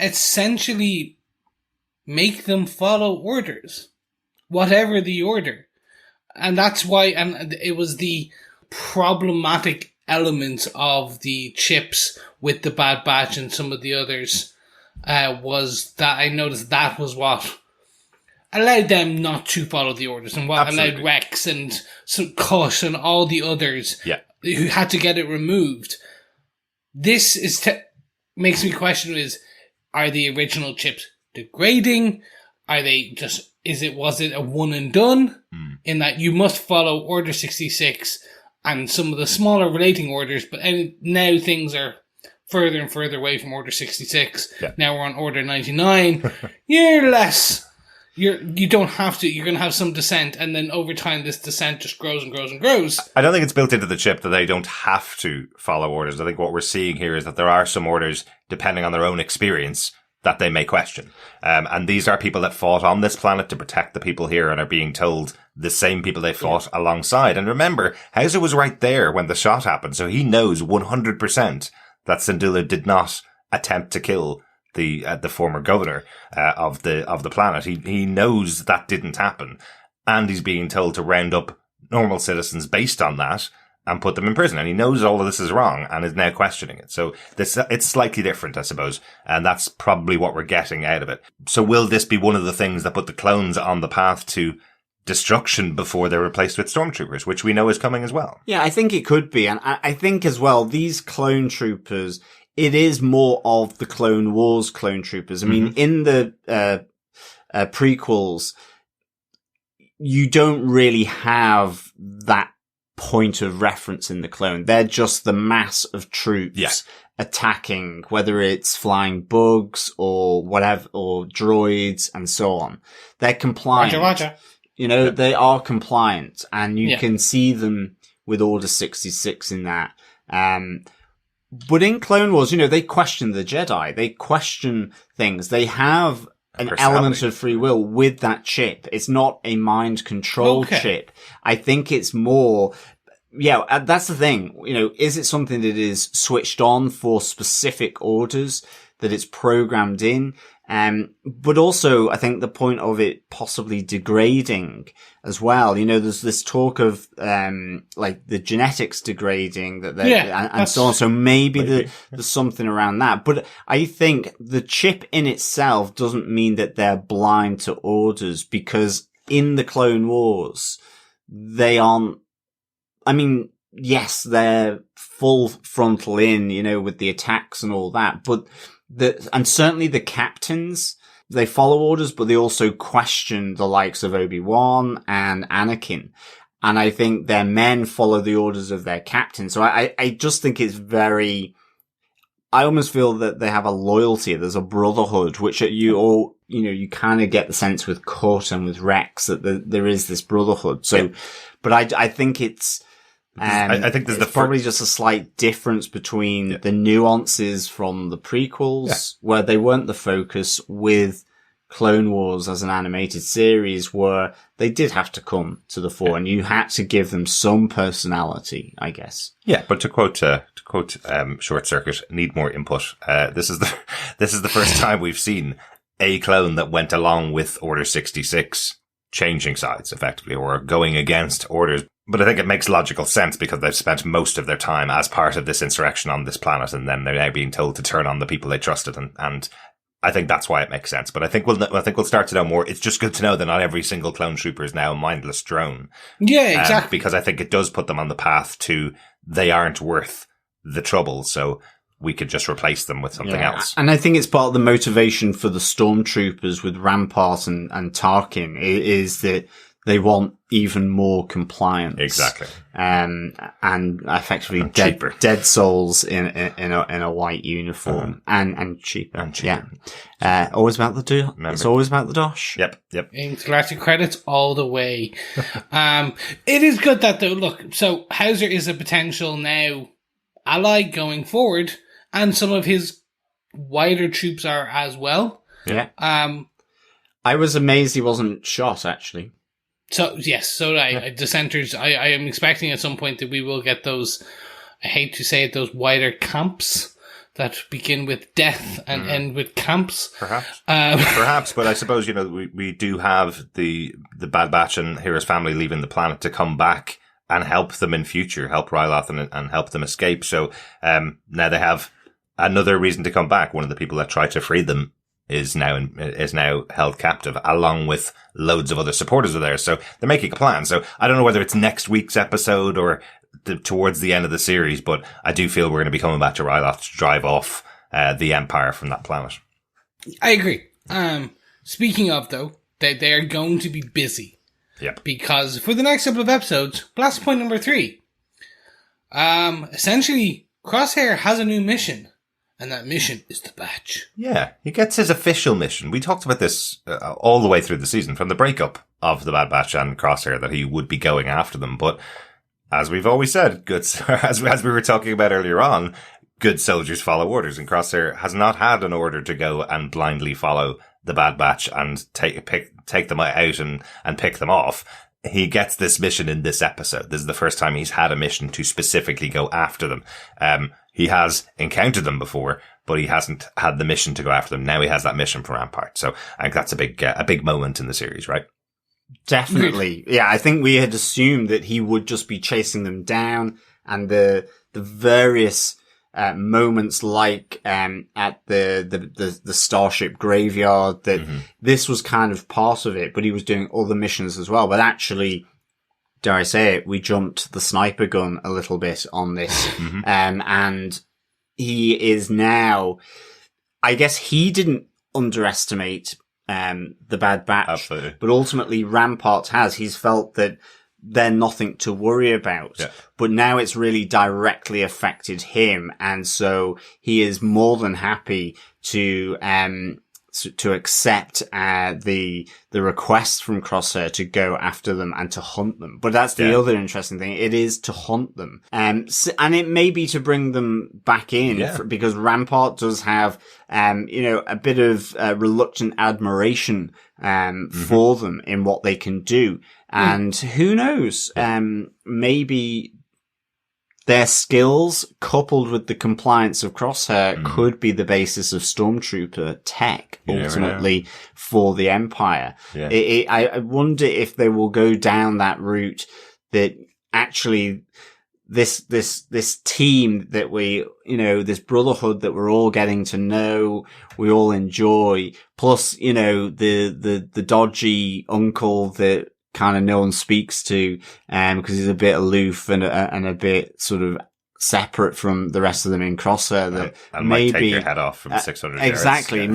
essentially make them follow orders, whatever the order. And that's why, and it was the problematic elements of the chips with the Bad Batch and some of the others, was that I noticed that was what allowed them not to follow the orders, and what allowed Rex and some Kush and all the others who had to get it removed. This makes me question are the original chips degrading? Are they just, was it a one and done? In that you must follow Order 66 and some of the smaller relating orders, but now things are further and further away from Order 66. Yeah. Now we're on Order 99. You're less. You don't have to. You're going to have some dissent, and then over time, this dissent just grows and grows and grows. I don't think it's built into the chip that they don't have to follow orders. I think what we're seeing here is that there are some orders, depending on their own experience, that they may question. And these are people that fought on this planet to protect the people here and are being told the same people they fought alongside. And remember, Howzer was right there when the shot happened, so he knows 100% that Syndulla did not attempt to kill the former governor of the planet. He knows that didn't happen, and he's being told to round up normal citizens based on that and put them in prison. And he knows all of this is wrong and is now questioning it. So it's slightly different, I suppose, and that's probably what we're getting out of it. So will this be one of the things that put the clones on the path to destruction before they're replaced with stormtroopers, which we know is coming as well? Yeah, I think it could be, and I think as well these clone troopers. It is more of the Clone Wars clone troopers. I mean, in the prequels, you don't really have that point of reference in the clone. They're just the mass of troops attacking, whether it's flying bugs or whatever, or droids and so on. They're compliant. Roger. You know, they are compliant, and you can see them with Order 66 in that. But in Clone Wars, you know, they question the Jedi. They question things. They have an element of free will with that chip. It's not a mind control chip. I think it's more, that's the thing. You know, is it something that is switched on for specific orders, that it's programmed in? But also, I think the point of it possibly degrading as well. You know, there's this talk of, like the genetics degrading and so on. So maybe there's something around that. But I think the chip in itself doesn't mean that they're blind to orders, because in the Clone Wars, they aren't, I mean, yes, they're full frontal in, you know, with the attacks and all that, but and certainly the captains, they follow orders, but they also question the likes of Obi-Wan and Anakin. And I think their men follow the orders of their captain. So I just think it's I almost feel that they have a loyalty. There's a brotherhood, which you kind of get the sense with Kut and with Rex that there is this brotherhood. So, but I think it's, I think there's probably just a slight difference between the nuances from the prequels, where they weren't the focus, with Clone Wars as an animated series, where they did have to come to the fore, and you had to give them some personality, I guess. Yeah, but to quote Short Circuit, need more input. This is the first time we've seen a clone that went along with Order 66 changing sides effectively, or going against orders. But I think it makes logical sense, because they've spent most of their time as part of this insurrection on this planet, and then they're now being told to turn on the people they trusted, and I think that's why it makes sense. But I think we'll start to know more. It's just good to know that not every single clone trooper is now a mindless drone. Yeah, exactly. Because I think it does put them on the path to, they aren't worth the trouble, so we could just replace them with something else. And I think it's part of the motivation for the stormtroopers with Rampart and Tarkin is that They want even more compliance. Exactly. And effectively cheaper. dead souls in a white uniform and cheaper. And cheaper. Yeah. Always about the It's always about the dosh. Yep. Intergalactic credits all the way. It is good that though, look, so Howzer is a potential now ally going forward, and some of his wider troops are as well. Yeah. I was amazed he wasn't shot, actually. So, yes, dissenters, I am expecting at some point that we will get those, I hate to say it, those wider camps that begin with death and end with camps. Perhaps. Perhaps, but I suppose, we do have the Bad Batch and Hera's family leaving the planet to come back and help them in future, help Ryloth and help them escape. So, now they have another reason to come back. One of the people that tried to free them is now held captive, along with loads of other supporters of theirs. So they're making a plan. So I don't know whether it's next week's episode or towards the end of the series, but I do feel we're going to be coming back to Ryloth to drive off the Empire from that planet. I agree. Speaking of, though, they are going to be busy. Yep. Because for the next couple of episodes, blast point number 3. Essentially, Crosshair has a new mission. And that mission is the Batch. Yeah, he gets his official mission. We talked about this all the way through the season, from the breakup of the Bad Batch and Crosshair, that he would be going after them. But as we've always said, as we were talking about earlier on, good soldiers follow orders. And Crosshair has not had an order to go and blindly follow the Bad Batch and take them out and pick them off. He gets this mission in this episode. This is the first time he's had a mission to specifically go after them. He has encountered them before, but he hasn't had the mission to go after them. Now he has that mission from Rampart. So I think that's a big moment in the series, right? Definitely. Yeah, I think we had assumed that he would just be chasing them down, and the various moments like at the starship graveyard, that this was kind of part of it, but he was doing other missions as well. But actually, dare I say it, we jumped the sniper gun a little bit on this. And he is now, I guess he didn't underestimate the Bad Batch. Absolutely. But ultimately Rampart has. He's felt that they're nothing to worry about. Yeah. But now it's really directly affected him. And so he is more than happy to accept the request from Crosshair to go after them and to hunt them. But that's the other interesting thing. It is to hunt them. And it may be to bring them back in because Rampart does have, a bit of reluctant admiration for them in what they can do. And who knows, maybe their skills, coupled with the compliance of Crosshair, could be the basis of Stormtrooper tech, ultimately, for the Empire. Yeah. I wonder if they will go down that route, that actually this team that this brotherhood that we're all getting to know, we all enjoy, plus, the dodgy uncle that kind of no one speaks to, because he's a bit aloof and a bit sort of separate from the rest of them in Crosshair. That and maybe might take your head off from 600 yards. Exactly.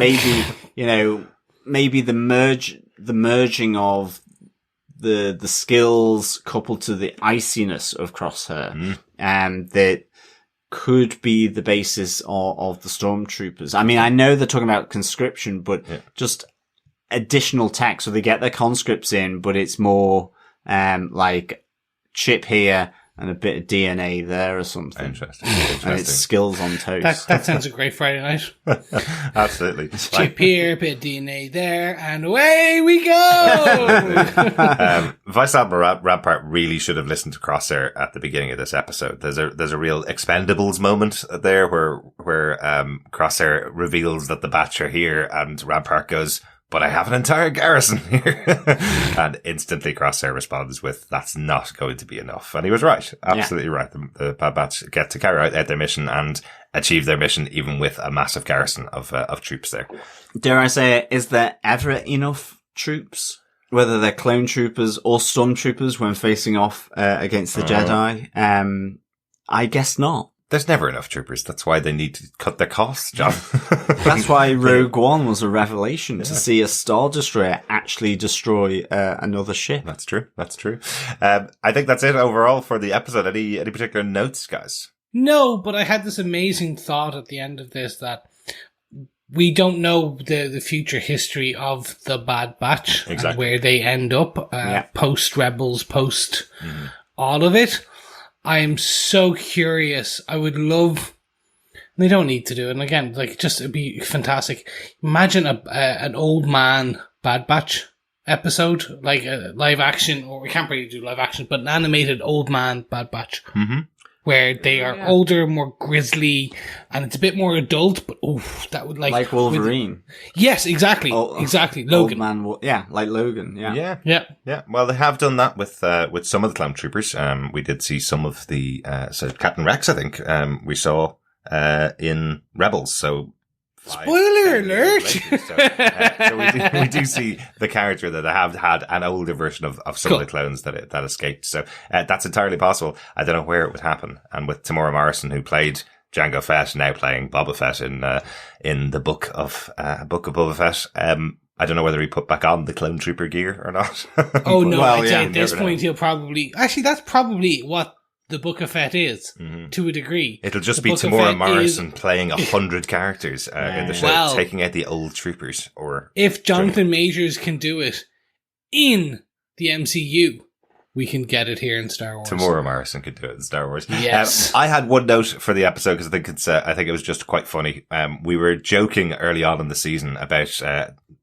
Yeah. Maybe the merging of the skills coupled to the iciness of Crosshair, that could be the basis of the Stormtroopers. I mean, I know they're talking about conscription, but just additional tech, so they get their conscripts in, but it's more like chip here and a bit of DNA there or something. Interesting. And it's skills on toast. That sounds a great Friday night. Absolutely. Chip here, bit of DNA there, and away we go! Vice Admiral Rampart really should have listened to Crosshair at the beginning of this episode. There's a real Expendables moment there where Crosshair reveals that the Batch are here, and Rampart goes, "But I have an entire garrison here." And instantly Crosshair responds with, "That's not going to be enough." And he was right. Absolutely right. The Bad Batch get to carry out their mission and achieve their mission even with a massive garrison of troops there. Dare I say it, is there ever enough troops? Whether they're clone troopers or stormtroopers when facing off against the Jedi? I guess not. There's never enough troopers. That's why they need to cut their costs, John. That's why Rogue One was a revelation, to see a Star Destroyer actually destroy another ship. That's true. I think that's it overall for the episode. Any particular notes, guys? No, but I had this amazing thought at the end of this that we don't know the future history of the Bad Batch and where they end up post Rebels, post all of it. I am so curious. I would love. They don't need to do it. And again, like, just it'd be fantastic. Imagine an old man Bad Batch episode, like a live action, or we can't really do live action, but an animated old man Bad Batch. Where they are older, more grisly, and it's a bit more adult, but that would like Wolverine. Yes, exactly. Exactly. Logan. Old man, like Logan. Yeah. Well, they have done that with some of the clone troopers. We did see some of the, so Captain Rex, I think, we saw, in Rebels. So, spoiler alert! So we do see the character that have had an older version of some of the clones that escaped. So that's entirely possible. I don't know where it would happen. And with Tamora Morrison, who played Jango Fett, now playing Boba Fett in the Book of Boba Fett. I don't know whether he put back on the clone trooper gear or not. Oh no! I'd say at this point he'll probably that's probably what the Book of Fett is, to a degree. It'll just be Tamora Morrison playing 100 characters in the show, taking out the old troopers. Or if Jonathan Majors can do it in the MCU, we can get it here in Star Wars. Tamora Morrison could do it in Star Wars. Yes. I had one note for the episode because I think it was just quite funny. We were joking early on in the season about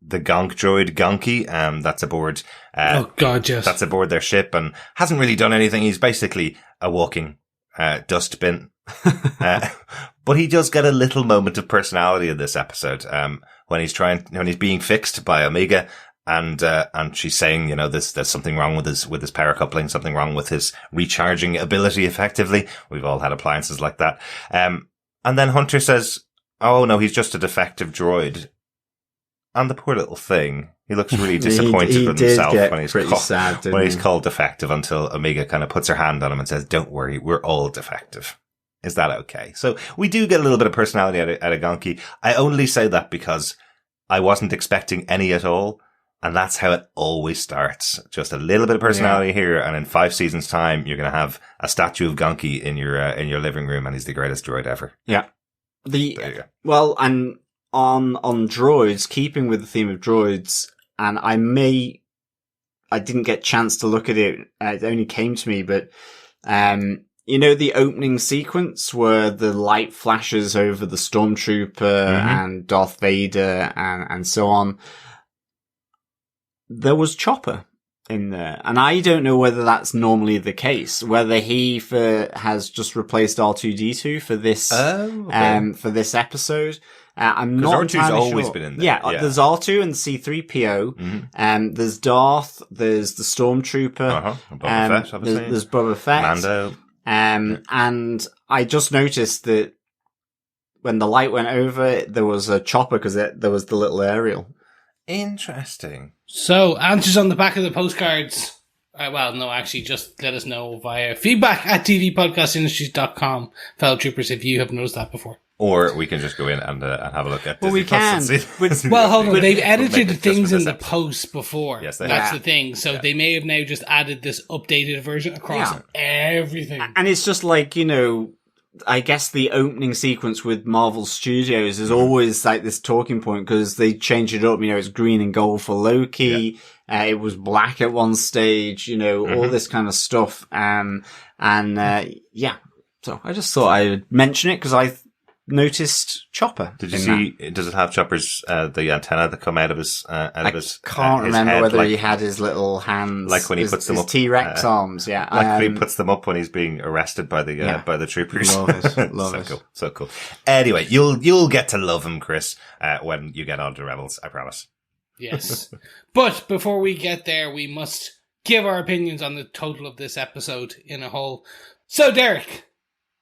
the Gonk droid Gonky. That's aboard. Oh God, yes. That's aboard their ship and hasn't really done anything. He's basically a walking dustbin. But he does get a little moment of personality in this episode when he's being fixed by Omega. And she's saying, there's something wrong with his power coupling, something wrong with his recharging ability effectively. We've all had appliances like that. And then Hunter says, oh no, he's just a defective droid. And the poor little thing, he looks really disappointed with himself when he's called defective until Omega kind of puts her hand on him and says, don't worry, we're all defective. Is that okay? So we do get a little bit of personality out of Gonky. I only say that because I wasn't expecting any at all. And that's how it always starts. Just a little bit of personality here, and in 5 seasons' time, you're going to have a statue of Gonky in your living room, and he's the greatest droid ever. Yeah. Well, and on droids, keeping with the theme of droids, and I didn't get a chance to look at it. It only came to me, but the opening sequence where the light flashes over the Stormtrooper and Darth Vader and so on. There was Chopper in there, and I don't know whether that's normally the case, whether he has just replaced R2-D2 for this, for this episode. I'm not entirely sure. R2's always been in there. Yeah, there's R2 and C-3PO, there's Darth, there's the Stormtrooper, Boba Fett, obviously. There's Boba Fett. Mando. And I just noticed that when the light went over, there was a Chopper because there was the little aerial. Interesting. So, answers on the back of the postcards. Just let us know via feedback@tvpodcastindustries.com. Fellow troopers, if you have noticed that before. Or we can just go in and have a look at Disney Plus. Hold on. They've edited things in the post before. Yes, they That's have. the thing. So they may have now just added this updated version across everything. And it's just like, I guess the opening sequence with Marvel Studios is always like this talking point because they change it up. It's green and gold for Loki. Yeah. It was black at one stage, all this kind of stuff. So I just thought I would mention it because I noticed Chopper. Did you see, does it have Chopper's, the antenna that come out of his, I can't remember head, whether he had his little hands. Like when he puts them up. T-Rex arms, yeah. Like when he puts them up when he's being arrested by the troopers. Love it. Cool. So cool. Anyway, you'll get to love him, Chris, when you get on to Rebels, I promise. Yes. But before we get there, we must give our opinions on the total of this episode in a whole. So, Derek,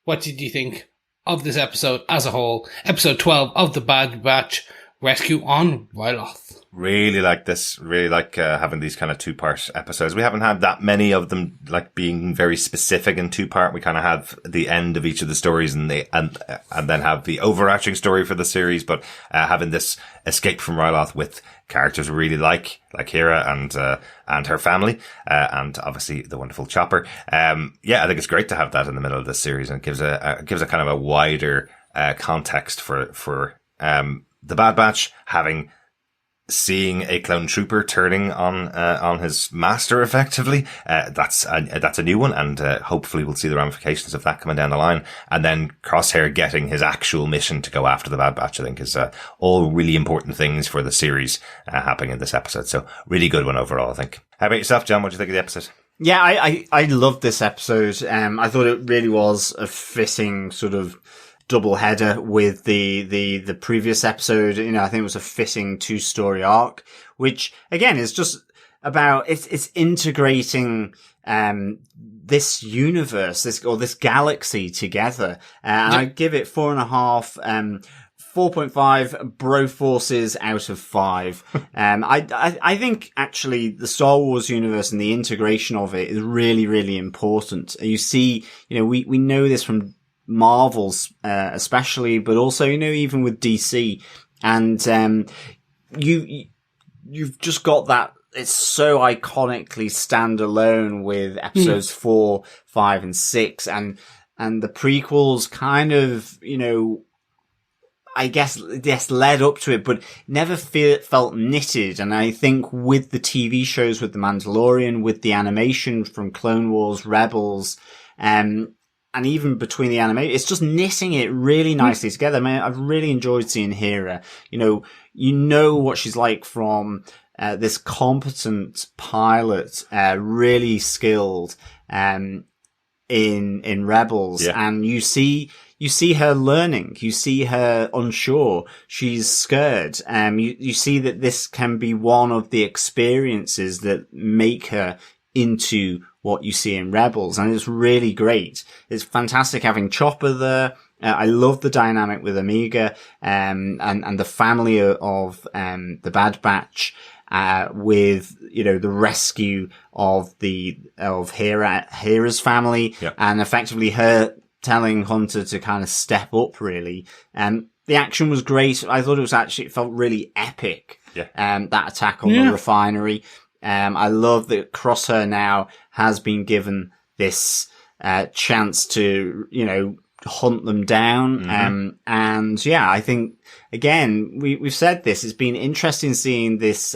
what did you think of this episode as a whole? Episode 12 of The Bad Batch, Rescue on Ryloth. Really like this. Really like having these kind of 2-part episodes. We haven't had that many of them, like being very specific in 2-part. We kind of have the end of each of the stories and then have the overarching story for the series. But having this escape from Ryloth with characters we really like Hera and her family, and obviously the wonderful Chopper. I think it's great to have that in the middle of this series, and it gives a kind of a wider context for the Bad Batch seeing a clone trooper turning on his master effectively. That's a new one, and hopefully we'll see the ramifications of that coming down the line. And then Crosshair getting his actual mission to go after the Bad Batch, I think, is all really important things for the series happening in this episode. So really good one overall, I think. How about yourself, John? What do you think of the episode? Yeah, I loved this episode. I thought it really was a fitting sort of double header with the previous episode. You know, I think it was a fitting 2-story arc, which again is just about, it's integrating, this universe, this galaxy together. I give it 4.5, 4.5 Broforces out of 5. I think actually the Star Wars universe and the integration of it is really, really important. You see, you know, we know this from Marvel's, especially, but also, you know, even with DC, and, you've just got that, it's so iconically standalone with episodes 4, 5, and 6, and the prequels kind of, you know, I guess, yes, led up to it, but never felt knitted. And I think with the TV shows, with The Mandalorian, with the animation from Clone Wars, Rebels, and even between the anime, it's just knitting it really nicely together. I mean, I've really enjoyed seeing Hera. You know what she's like from this competent pilot, really skilled in Rebels, and you see her learning. You see her unsure. She's scared. You see that this can be one of the experiences that make her into what you see in Rebels, and it's really great. It's fantastic having Chopper there. I love the dynamic with Omega, and the family of the Bad Batch, with, you know, the rescue of Hera's family, and effectively her telling Hunter to kind of step up, really. The action was great. I thought it felt really epic. That attack on the refinery. I love that Crosshair now has been given this chance to, you know, hunt them down. And yeah, I think, again, we've said this, it's been interesting seeing this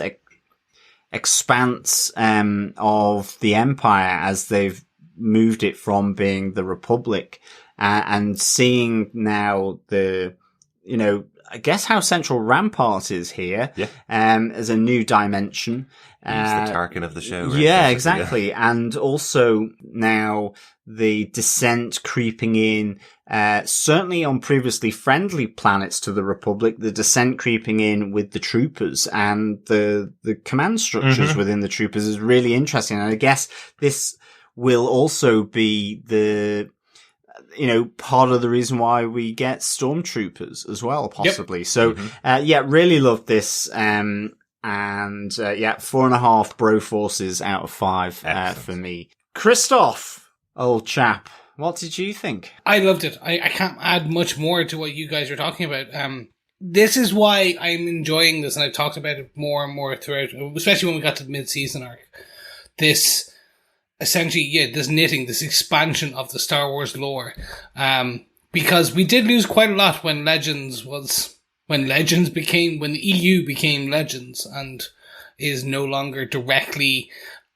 expanse of the Empire as they've moved it from being the Republic, and seeing now the, you know, I guess how central Rampart is here, as a new dimension. He's the Tarkin of the show, right? Yeah, exactly. Yeah. And also now the descent creeping in, certainly on previously friendly planets to the Republic, the descent creeping in with the troopers and the command structures within the troopers is really interesting. And I guess this will also be the, you know, part of the reason why we get stormtroopers as well, possibly. So, really loved this. And 4.5 Broforces out of 5, for me. Christoph, old chap, what did you think? I loved it. I can't add much more to what you guys are talking about. This is why I'm enjoying this, and I've talked about it more and more throughout, especially when we got to the mid-season arc. This, essentially, this knitting, this expansion of the Star Wars lore. Because we did lose quite a lot when when the EU became Legends and is no longer directly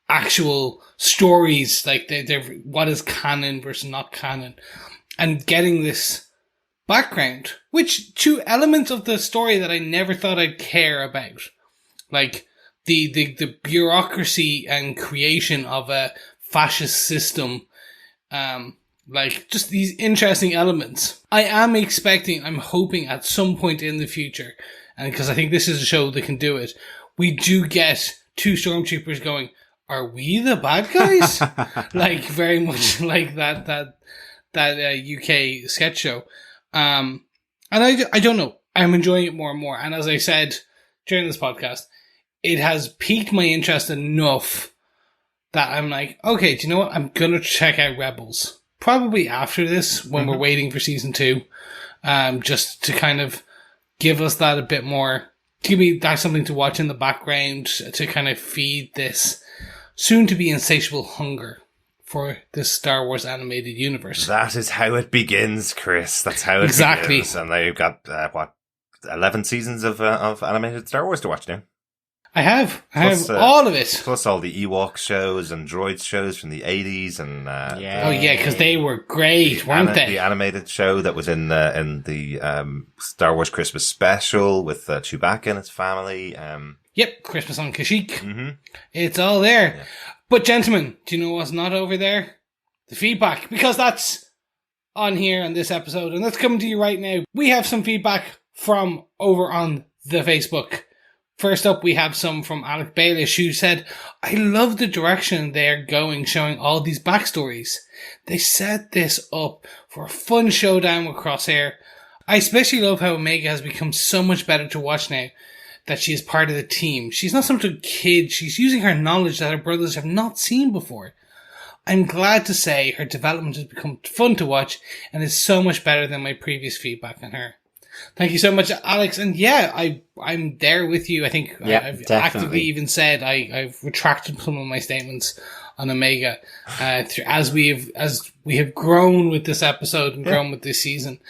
actual stories, like they're what is canon versus not canon, and getting this background, which two elements of the story that I never thought I'd care about, like the bureaucracy and creation of a fascist system, like just these interesting elements. I'm hoping at some point in the future, and because I think this is a show that can do it, we do get 2 stormtroopers going, are we the bad guys? Like very much like that UK sketch show. And I don't know. I'm enjoying it more and more. And as I said during this podcast, it has piqued my interest enough that I'm like, okay, do you know what? I'm going to check out Rebels. Probably after this, when we're waiting for season 2, just to kind of give us that a bit more, give me that something to watch in the background to kind of feed this soon-to-be insatiable hunger for this Star Wars animated universe. That is how it begins, Chris. That's how it begins. And now you've got, 11 seasons of animated Star Wars to watch now. I have all of it. Plus all the Ewok shows and droid shows from the 80s and because they were great, weren't they? The animated show that was in the Star Wars Christmas special with Chewbacca and his family. Yep, Christmas on Kashyyyk. It's all there. Yeah. But gentlemen, do you know what's not over there? The feedback, because that's on here on this episode, and that's coming to you right now. We have some feedback from over on the Facebook. First up, we have some from Alec Baelish, who said, I love the direction they're going, showing all these backstories. They set this up for a fun showdown with Crosshair. I especially love how Omega has become so much better to watch now that she is part of the team. She's not some kid, she's using her knowledge that her brothers have not seen before. I'm glad to say her development has become fun to watch and is so much better than my previous feedback on her. Thank you so much, Alex. And yeah, I'm there with you. I think I've definitely actively even said I've retracted some of my statements on Omega as we have grown with this episode and grown with this season.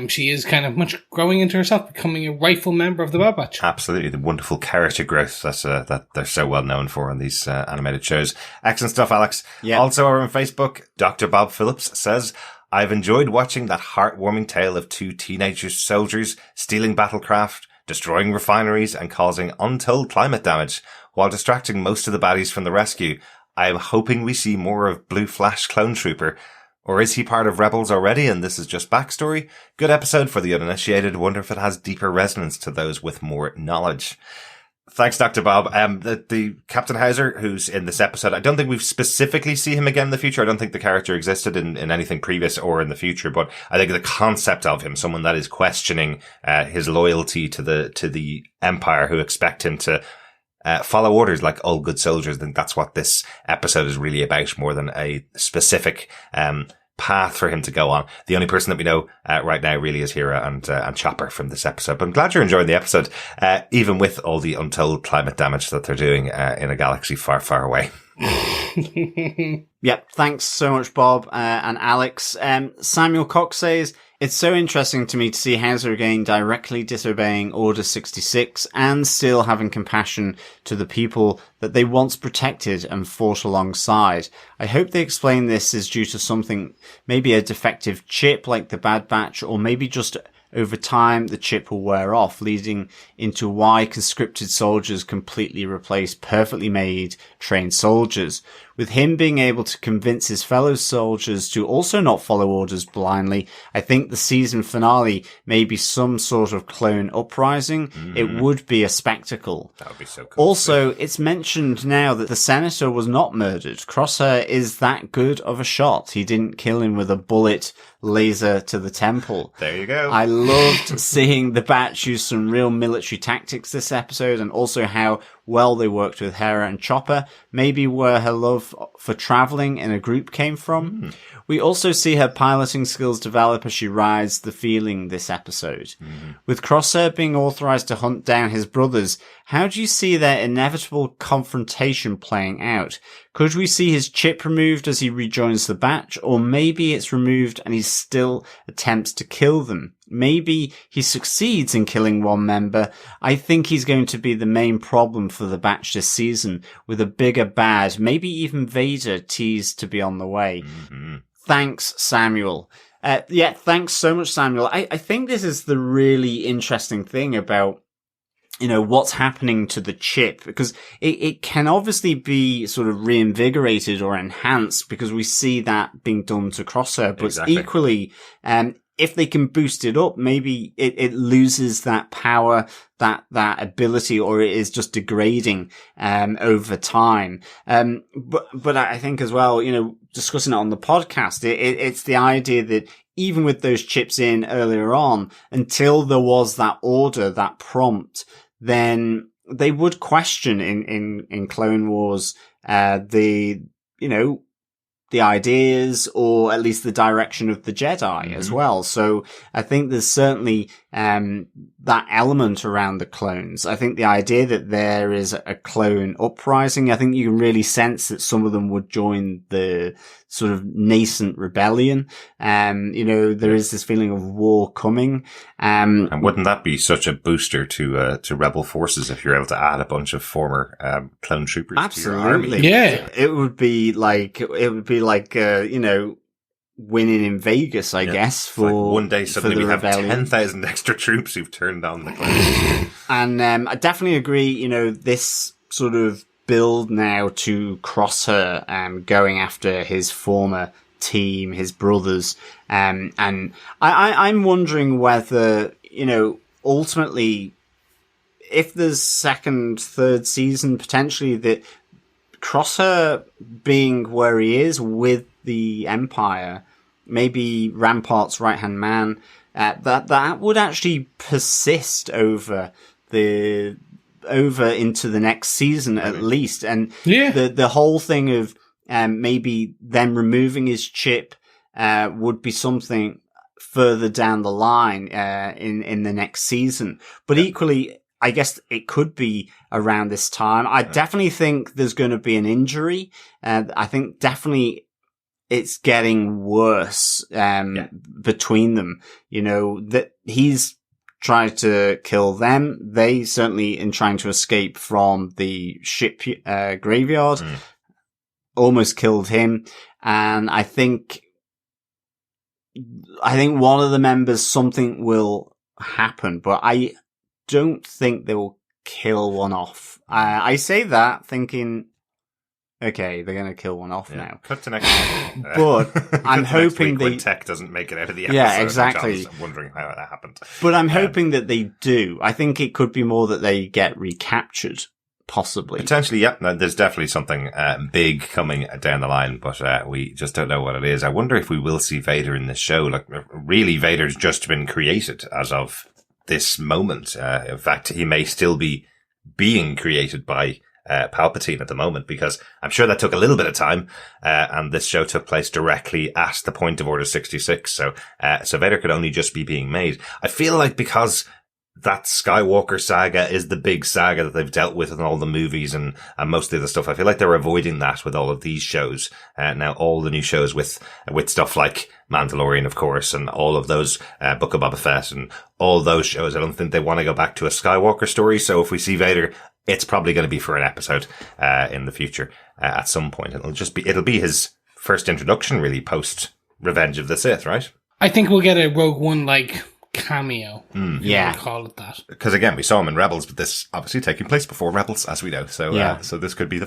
She is kind of much growing into herself, becoming a rightful member of the Bad Batch. Absolutely, the wonderful character growth that they're so well known for on these animated shows. Excellent stuff, Alex. Yeah. Also over on Facebook, Dr. Bob Phillips says, I've enjoyed watching that heartwarming tale of 2 teenage soldiers stealing battlecraft, destroying refineries, and causing untold climate damage, while distracting most of the baddies from the rescue. I am hoping we see more of Blue Flash Clone Trooper. Or is he part of Rebels already and this is just backstory? Good episode for the uninitiated. Wonder if it has deeper resonance to those with more knowledge. Thanks, Dr. Bob. The Captain Howzer, who's in this episode, I don't think we've specifically see him again in the future. I don't think the character existed in anything previous or in the future, but I think the concept of him, someone that is questioning his loyalty to the Empire, who expect him to follow orders like all good soldiers. I think that's what this episode is really about, more than a specific path for him to go on. The only person that we know right now really is Hera and Chopper from this episode. But I'm glad you're enjoying the episode, even with all the untold climate damage that they're doing in a galaxy far, far away. Yep, thanks so much, Bob and Alex. Samuel Cox says, it's so interesting to me to see Howzer again directly disobeying Order 66 and still having compassion to the people that they once protected and fought alongside. I hope they explain this is due to something, maybe a defective chip like the Bad Batch, or maybe just over time the chip will wear off, leading into why conscripted soldiers completely replace perfectly made trained soldiers. With him being able to convince his fellow soldiers to also not follow orders blindly, I think the season finale may be some sort of clone uprising. Mm-hmm. It would be a spectacle. That would be so cool. Also, it's mentioned now that the senator was not murdered. Crosshair is that good of a shot. He didn't kill him with a bullet laser to the temple. There you go. I loved seeing the Batch use some real military tactics this episode, and also how well they worked with Hera and Chopper, maybe where her love for traveling in a group came from. Mm. We also see her piloting skills develop as she rides the feeling this episode. Mm. With Crosshair being authorized to hunt down his brothers, how do you see their inevitable confrontation playing out? Could we see his chip removed as he rejoins the Batch, or maybe it's removed and he still attempts to kill them? Maybe he succeeds in killing one member. I think he's going to be the main problem for the Batch this season, with a bigger bad, maybe even Vader teased to be on the way. Mm-hmm. Thanks, Samuel. Thanks so much, Samuel. I think this is the really interesting thing about, you know, what's happening to the chip, because it can obviously be sort of reinvigorated or enhanced, because we see that being done to Crosshair, but exactly. Equally, if they can boost it up, maybe it loses that power, that ability, or it is just degrading, over time. But I think as well, you know, discussing it on the podcast, it's the idea that even with those chips in earlier on, until there was that order, that prompt, then they would question in Clone Wars, the ideas, or at least the direction of the Jedi as well. So I think there's certainly that element around the clones. I think the idea that there is a clone uprising, I think you can really sense that some of them would join the sort of nascent rebellion. There is this feeling of war coming. And wouldn't that be such a booster to rebel forces if you're able to add a bunch of former clone troopers to your army? Absolutely. Yeah. It would be like winning in Vegas, I guess, for like one day suddenly we have rebellion. 10,000 extra troops who've turned on the clones. And I definitely agree, this sort of build now to Crosshair going after his former team, his brothers. And I'm wondering whether, ultimately, if there's second, third season, potentially that Crosshair being where he is with the Empire, maybe Rampart's right-hand man, that would actually persist over into the next season at least. And the whole thing of maybe them removing his chip would be something further down the line in the next season. But equally, I guess it could be around this time. I definitely think there's going to be an injury. I think definitely it's getting worse between them. That he's tried to kill them. They certainly, in trying to escape from the ship graveyard, almost killed him. And I think one of the members, something will happen, but I don't think they will kill one off. I say that thinking, okay, they're going to kill one off now. Cut to next week. But I'm hoping when Tech doesn't make it out of the episode. Yeah, exactly. I'm wondering how that happened. But I'm hoping that they do. I think it could be more that they get recaptured, possibly. Potentially, yeah. No, there's definitely something big coming down the line, but we just don't know what it is. I wonder if we will see Vader in this show. Like, really, Vader's just been created as of this moment. In fact, he may still be being created by Palpatine at the moment, because I'm sure that took a little bit of time, and this show took place directly at the point of Order 66. So Vader could only just be being made. I feel like because that Skywalker saga is the big saga that they've dealt with in all the movies and most of the stuff, I feel like they're avoiding that with all of these shows. Now all the new shows with stuff like Mandalorian, of course, and all of those, Book of Boba Fett and all those shows, I don't think they want to go back to a Skywalker story. So if we see Vader, it's probably going to be for an episode, in the future, at some point. It'll be his first introduction really post Revenge of the Sith, right? I think we'll get a Rogue One cameo. If you want to call it that. Because again, we saw him in Rebels, but this obviously taking place before Rebels, as we know. So, so this could be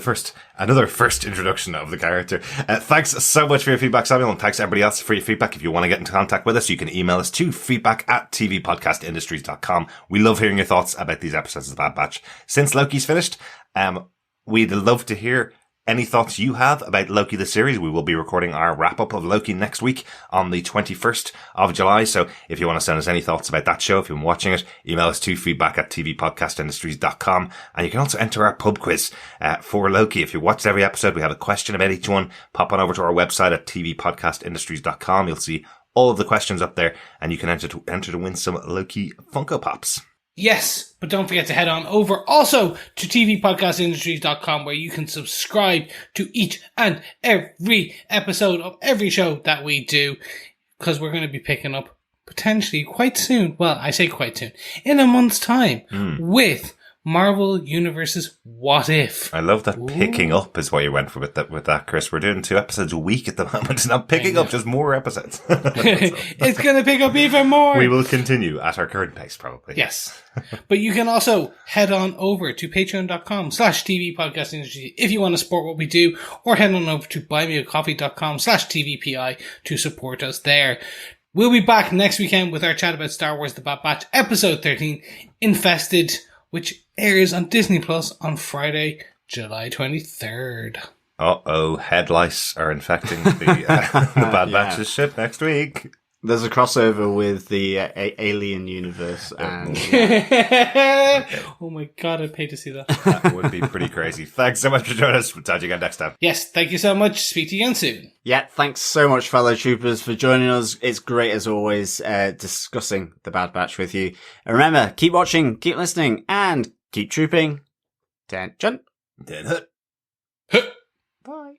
another first introduction of the character. Thanks so much for your feedback, Samuel, and thanks everybody else for your feedback. If you want to get into contact with us, you can email us to feedback@tvpodcastindustries.com. We love hearing your thoughts about these episodes of The Bad Batch. Since Loki's finished, we'd love to hear any thoughts you have about Loki the series. We will be recording our wrap-up of Loki next week on the 21st of July. So if you want to send us any thoughts about that show, if you've been watching it, email us to feedback@tvpodcastindustries.com. And you can also enter our pub quiz for Loki. If you watched every episode, we have a question about each one. Pop on over to our website at tvpodcastindustries.com. You'll see all of the questions up there, and you can enter to win some Loki Funko Pops. Yes, but don't forget to head on over also to tvpodcastindustries.com, where you can subscribe to each and every episode of every show that we do, because we're going to be picking up potentially quite soon. Well, I say quite soon, in a month's time, with Marvel Universe's What If. I love that. Picking up is what you went for with that, Chris. We're doing 2 episodes a week at the moment. It's not picking up, just more episodes. It's going to pick up even more. We will continue at our current pace, probably. Yes. But you can also head on over to patreon.com/tvpodcastindustries if you want to support what we do, or head on over to buymeacoffee.com/tvpi to support us there. We'll be back next weekend with our chat about Star Wars The Bad Batch, episode 13, Infested, which airs on Disney Plus on Friday, July 23rd. Head lice are infecting the Bad Batch's ship next week. There's a crossover with the Alien universe, and oh my god, I'd pay to see that. That would be pretty crazy. Thanks so much for joining us. We'll talk to you again next time. Yes, thank you so much. Speak to you again soon. Yeah, thanks so much, fellow troopers, for joining us. It's great as always discussing the Bad Batch with you. And remember, keep watching, keep listening, and keep trooping. Attention. Then hut. Bye.